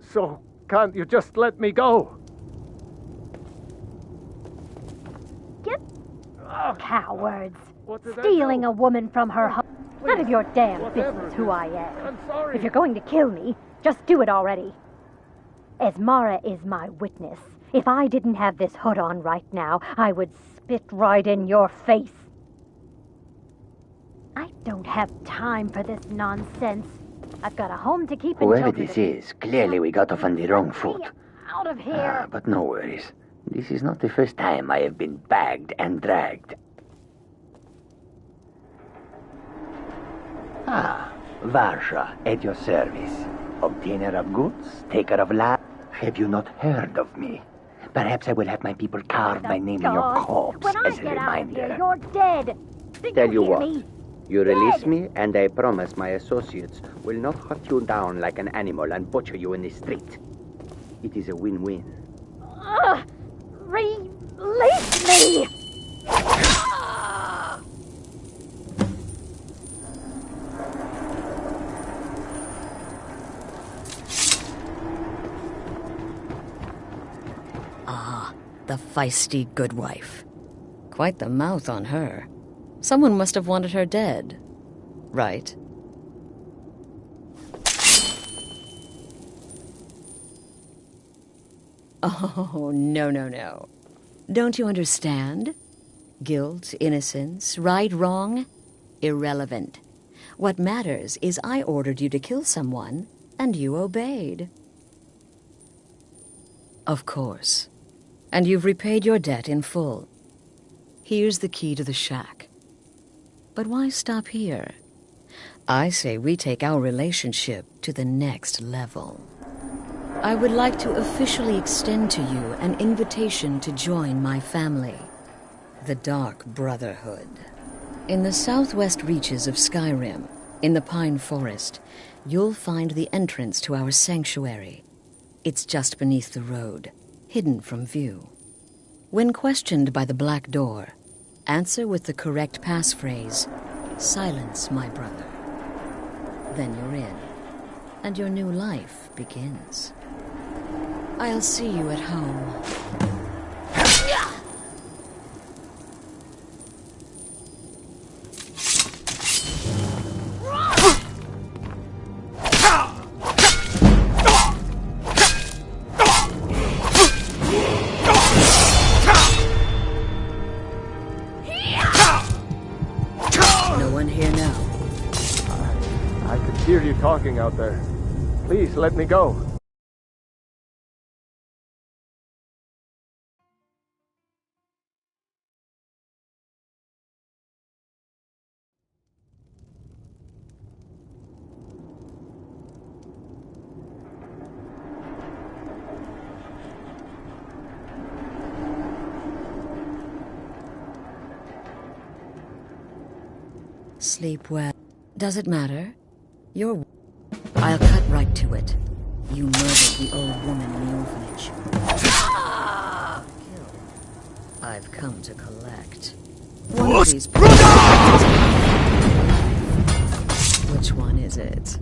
So, can't you just let me go? Cowards. Stealing a woman from her home. None of your damn business who I am. I'm sorry. If you're going to kill me, just do it already. Esmara is my witness. If I didn't have this hood on right now, I would spit right in your face. I don't have time for this nonsense. I've got a home to keep Whoever until... this is, clearly we got off on the wrong foot. Out of here! But no worries. This is not the first time I have been bagged and dragged. Ah, Varsha, at your service. Obtainer of goods, taker of life. Have you not heard of me? Perhaps I will have my people carve my name in your corpse as a reminder. You're dead. Tell you what, me? you release me and I promise my associates will not hunt you down like an animal and butcher you in the street. It is a win-win. Release me! Ah, the feisty good wife. Quite the mouth on her. Someone must have wanted her dead. Right? Oh, no. Don't you understand? Guilt, innocence, right, wrong, irrelevant. What matters is I ordered you to kill someone, and you obeyed. Of course. And you've repaid your debt in full. Here's the key to the shack. But why stop here? I say we take our relationship to the next level. I would like to officially extend to you an invitation to join my family, the Dark Brotherhood. In the southwest reaches of Skyrim, in the Pine Forest, you'll find the entrance to our sanctuary. It's just beneath the road, hidden from view. When questioned by the Black Door, answer with the correct passphrase, "Silence, my brother." Then you're in, and your new life begins. I'll see you at home. No one here now. I can hear you talking out there. Please let me go. Sleep well. Does it matter? I'll cut right to it. You murdered the old woman in the orphanage. I've come to collect. One of these. Which one is it?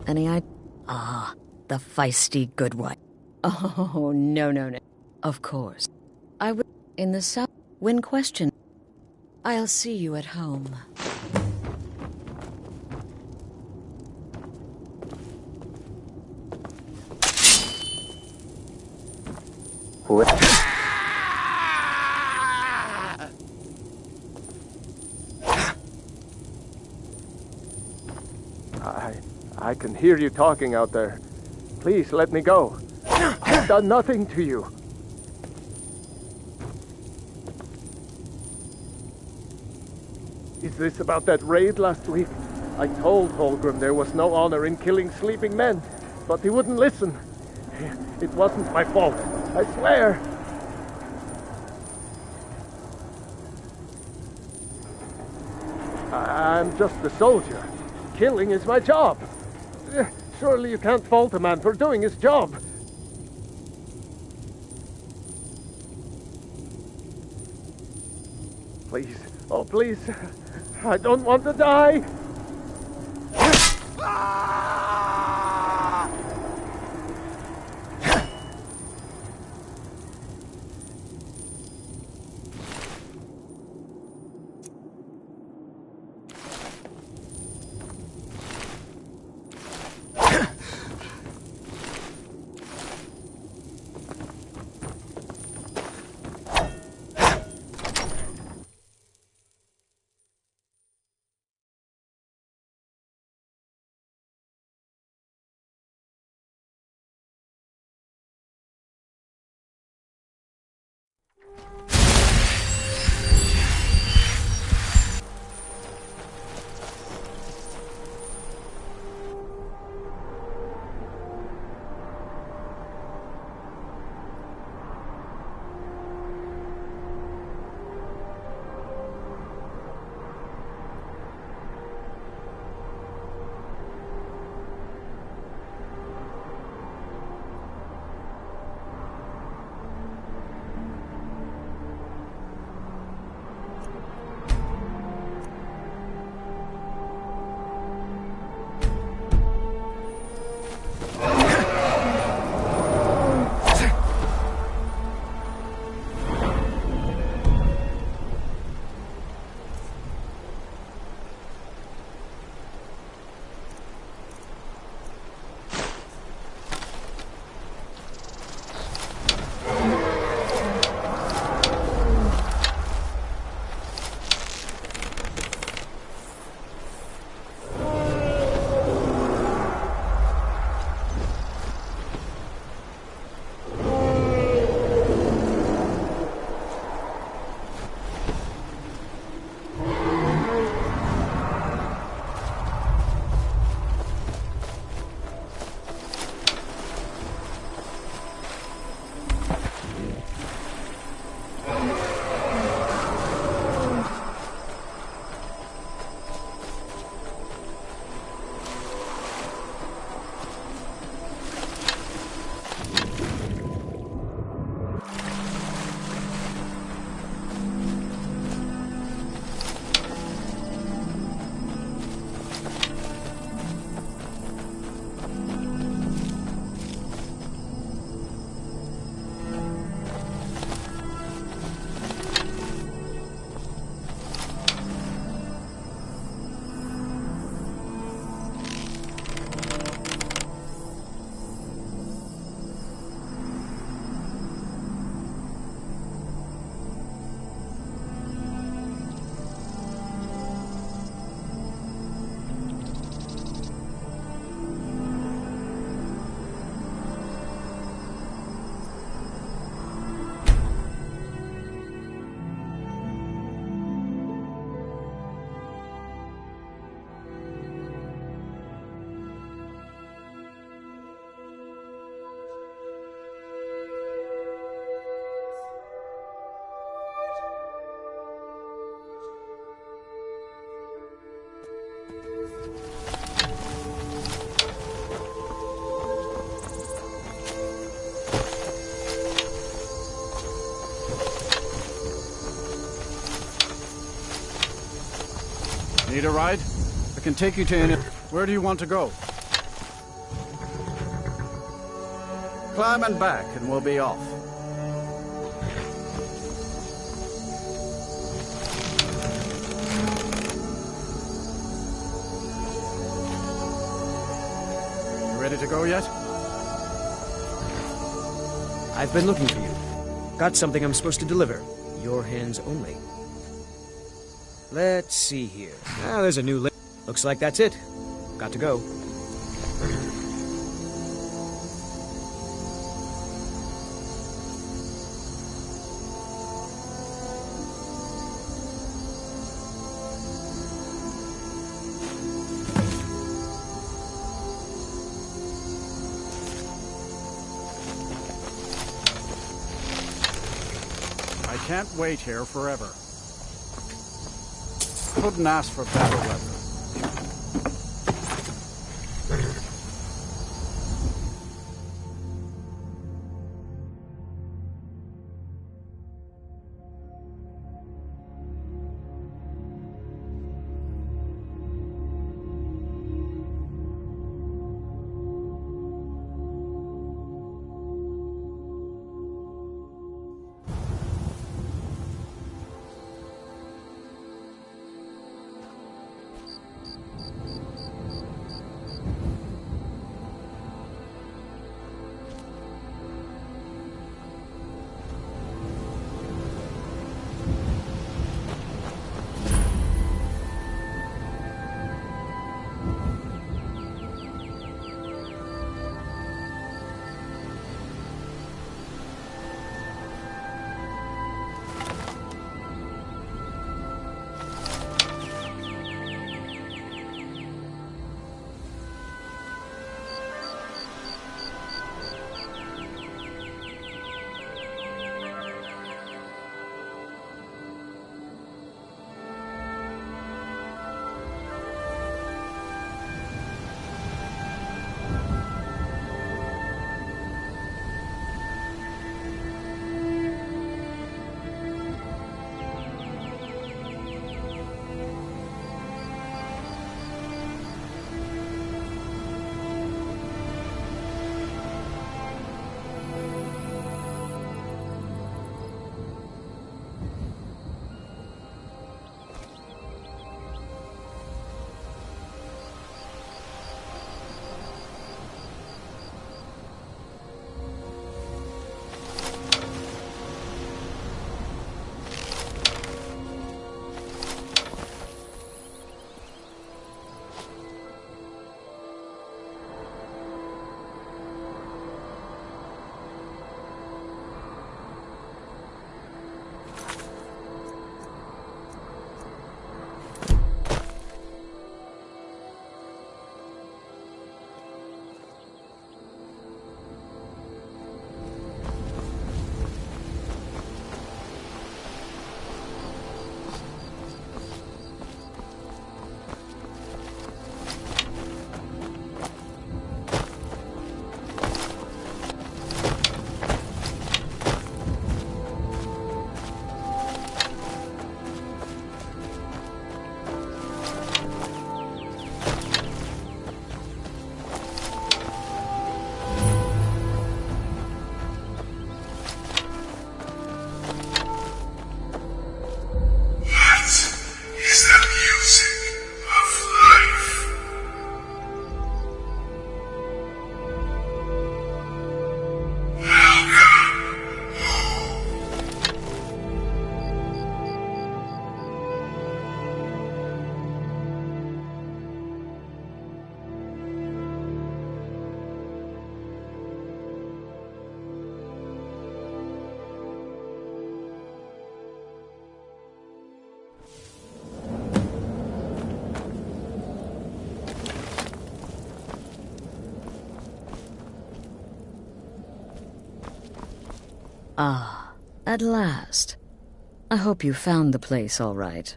Any idea? Ah, the feisty good wife. Oh, no. Of course. I will. In the south. When questioned, I'll see you at home. I can hear you talking out there. Please let me go. I've done nothing to you. Is this about that raid last week? I told Holgrim there was no honor in killing sleeping men, but he wouldn't listen. It wasn't my fault, I swear. I'm just a soldier. Killing is my job. Surely you can't fault a man for doing his job. Please, oh please, I don't want to die. Need a ride? I can take you to any... Where do you want to go? Climb and back, and we'll be off. You ready to go yet? I've been looking for you. Got something I'm supposed to deliver. Your hands only. Let's see here. Ah, there's a new list. Looks like that's it. Got to go. I can't wait here forever. Couldn't ask for better weather. Ah, at last. I hope you found the place all right.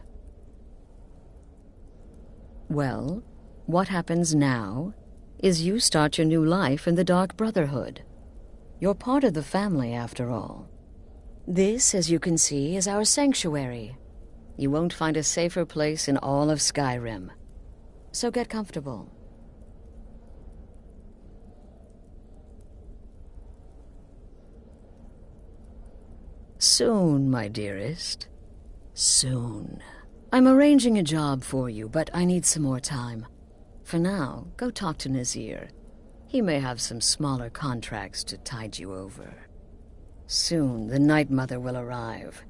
Well, what happens now is you start your new life in the Dark Brotherhood. You're part of the family, after all. This, as you can see, is our sanctuary. You won't find a safer place in all of Skyrim. So get comfortable. Soon, my dearest. Soon. I'm arranging a job for you, but I need some more time. For now, go talk to Nazir. He may have some smaller contracts to tide you over. Soon, the Night Mother will arrive,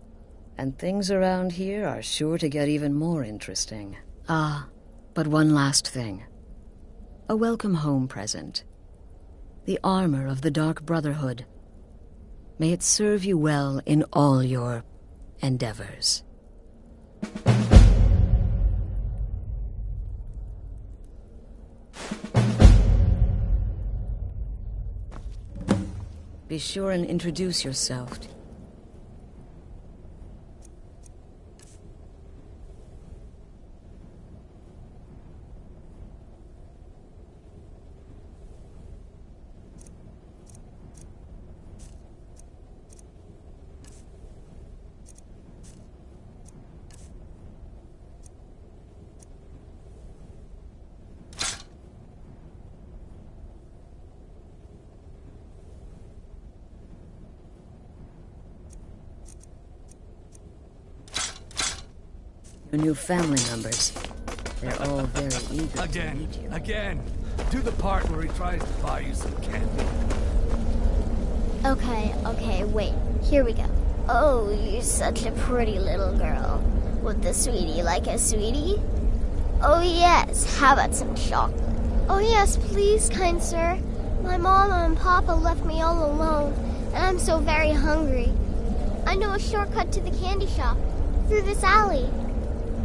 and things around here are sure to get even more interesting. Ah, but one last thing. A welcome home present. The armor of the Dark Brotherhood. May it serve you well in all your endeavors. Be sure and introduce yourself. Your new family members. They're all very eager to meet you. Again! Do the part where he tries to buy you some candy. Okay, wait. Here we go. Oh, you're such a pretty little girl. Would the sweetie like a sweetie? Oh yes, how about some chocolate? Oh yes, please, kind sir. My mama and papa left me all alone, and I'm so very hungry. I know a shortcut to the candy shop, through this alley.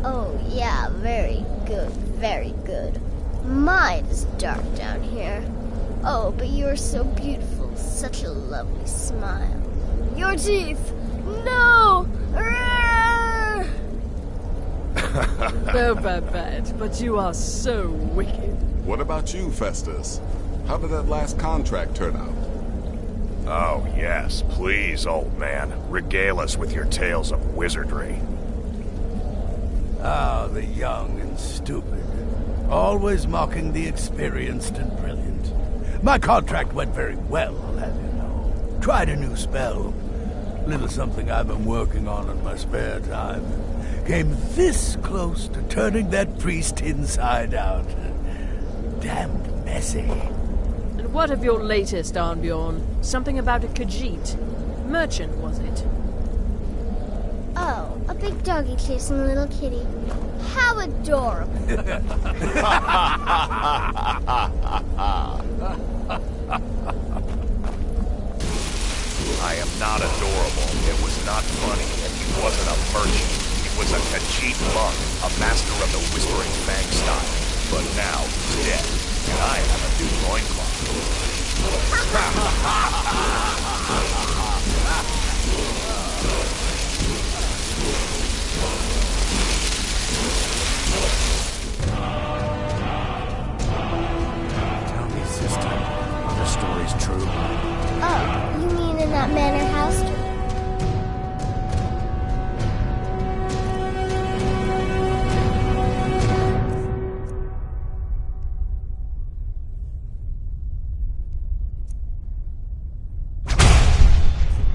Oh yeah, very good, very good. My, it's dark down here. Oh, but you are so beautiful, such a lovely smile. Your teeth! No! Oh, Babette, but you are so wicked. What about you, Festus? How did that last contract turn out? Oh, yes, please, old man. Regale us with your tales of wizardry. Ah, the young and stupid. Always mocking the experienced and brilliant. My contract went very well, I'll have you know. Tried a new spell. Little something I've been working on in my spare time. Came this close to turning that priest inside out. Damned messy. And what of your latest, Arnbjorn? Something about a Khajiit. Merchant, was it? Oh, a big doggy chasing a little kitty. How adorable. I am not adorable. It was not funny. And he wasn't a merchant. He was a Khajiit monk, a master of the Whispering Fang style. But now he's dead, and I have a new loincloth. Tell me, sister, are the stories true? Oh, you mean in that manor house?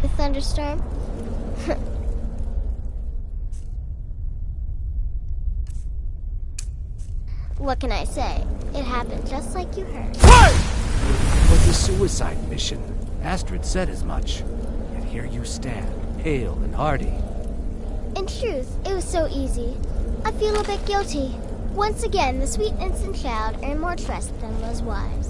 The thunderstorm? What can I say? It happened just like you heard. It was a suicide mission. Astrid said as much. Yet here you stand, hale and hearty. In truth, it was so easy. I feel a bit guilty. Once again, the sweet innocent child earned more trust than was wise.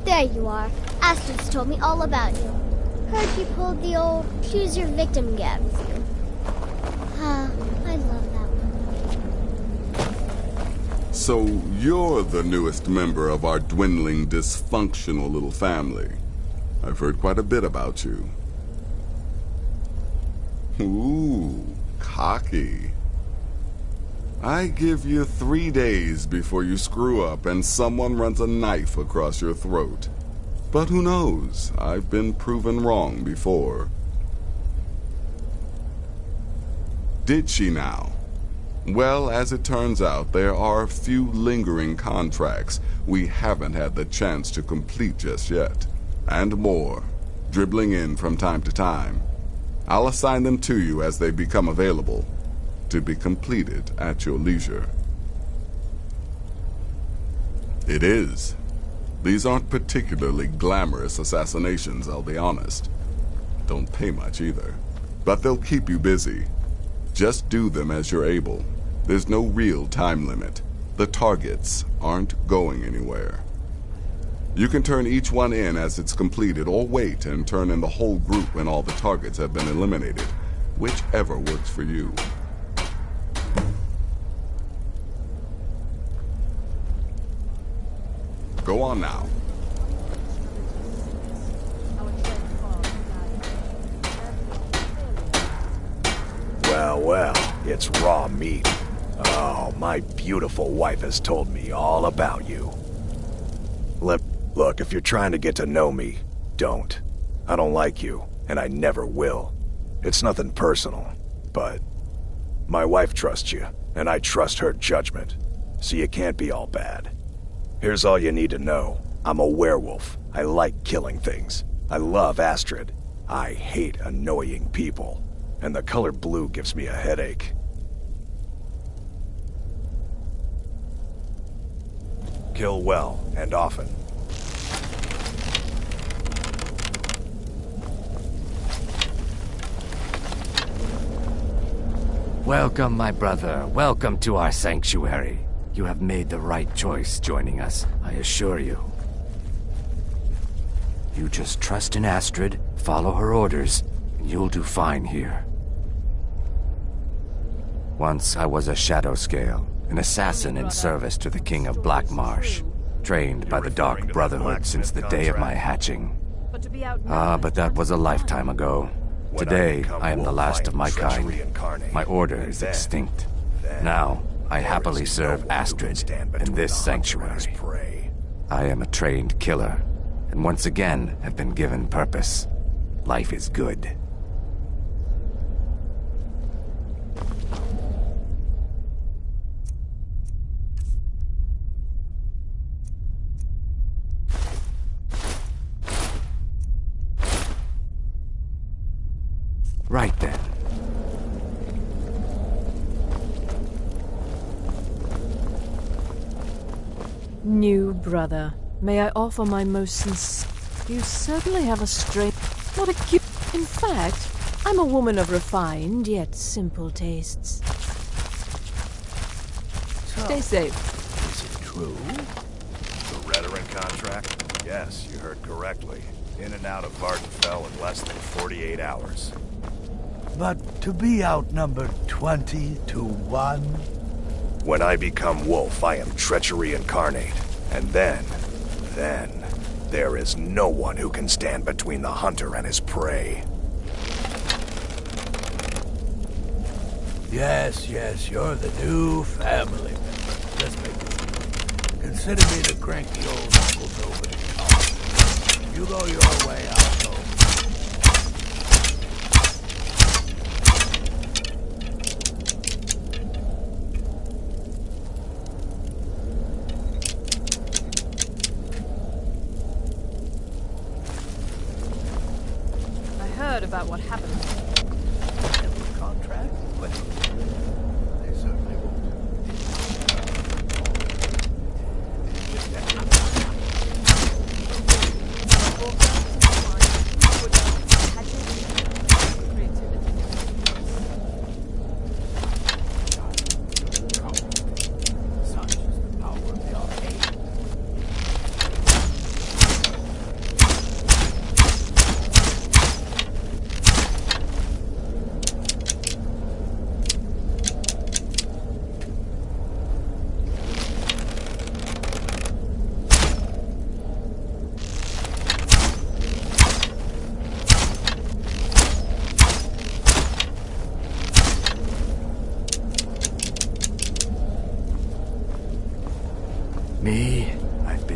There you are. Astrid's told me all about you. Heard you pulled the old choose your victim gag with you. Ah, I love that one. So you're the newest member of our dwindling, dysfunctional little family. I've heard quite a bit about you. Ooh, cocky. I give you 3 days before you screw up and someone runs a knife across your throat. But who knows? I've been proven wrong before. Did she now? Well, as it turns out, there are a few lingering contracts we haven't had the chance to complete just yet. And more, dribbling in from time to time. I'll assign them to you as they become available, to be completed at your leisure. It is. These aren't particularly glamorous assassinations, I'll be honest. Don't pay much either. But they'll keep you busy. Just do them as you're able. There's no real time limit. The targets aren't going anywhere. You can turn each one in as it's completed, or wait and turn in the whole group when all the targets have been eliminated. Whichever works for you. Go on now. Well, well, it's raw meat. Oh, my beautiful wife has told me all about you. Look, if you're trying to get to know me, don't. I don't like you, and I never will. It's nothing personal, but my wife trusts you, and I trust her judgment, so you can't be all bad. Here's all you need to know. I'm a werewolf. I like killing things. I love Astrid. I hate annoying people. And the color blue gives me a headache. Kill well and often. Welcome, my brother. Welcome to our sanctuary. You have made the right choice joining us, I assure you. You just trust in Astrid, follow her orders, and you'll do fine here. Once I was a Shadow Scale, an assassin in service to the King of Black Marsh, trained by the Dark Brotherhood since the day of my hatching. But that was a lifetime ago. Today, I am the last of my kind. My order is extinct. Now, I happily serve Astrid in this sanctuary. I am a trained killer, and once again have been given purpose. Life is good. Right then. New brother, may I offer my most sincere... You certainly have a strange... What a cute... In fact, I'm a woman of refined yet simple tastes. Stay safe. Is it true? The Redoran contract? Yes, you heard correctly. In and out of Vardenfell in less than 48 hours. But to be outnumbered 20 to 1? When I become wolf, I am treachery incarnate. And then, there is no one who can stand between the hunter and his prey. Yes, you're the new family member. Let's make it. Consider me the cranky old uncle's over the top. You go your way, I'll go. About what happened. Contract? But they certainly won't.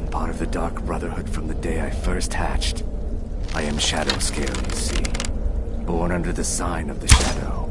part of the Dark Brotherhood from the day I first hatched. I am Shadow Scale, you see. Born under the sign of the Shadow.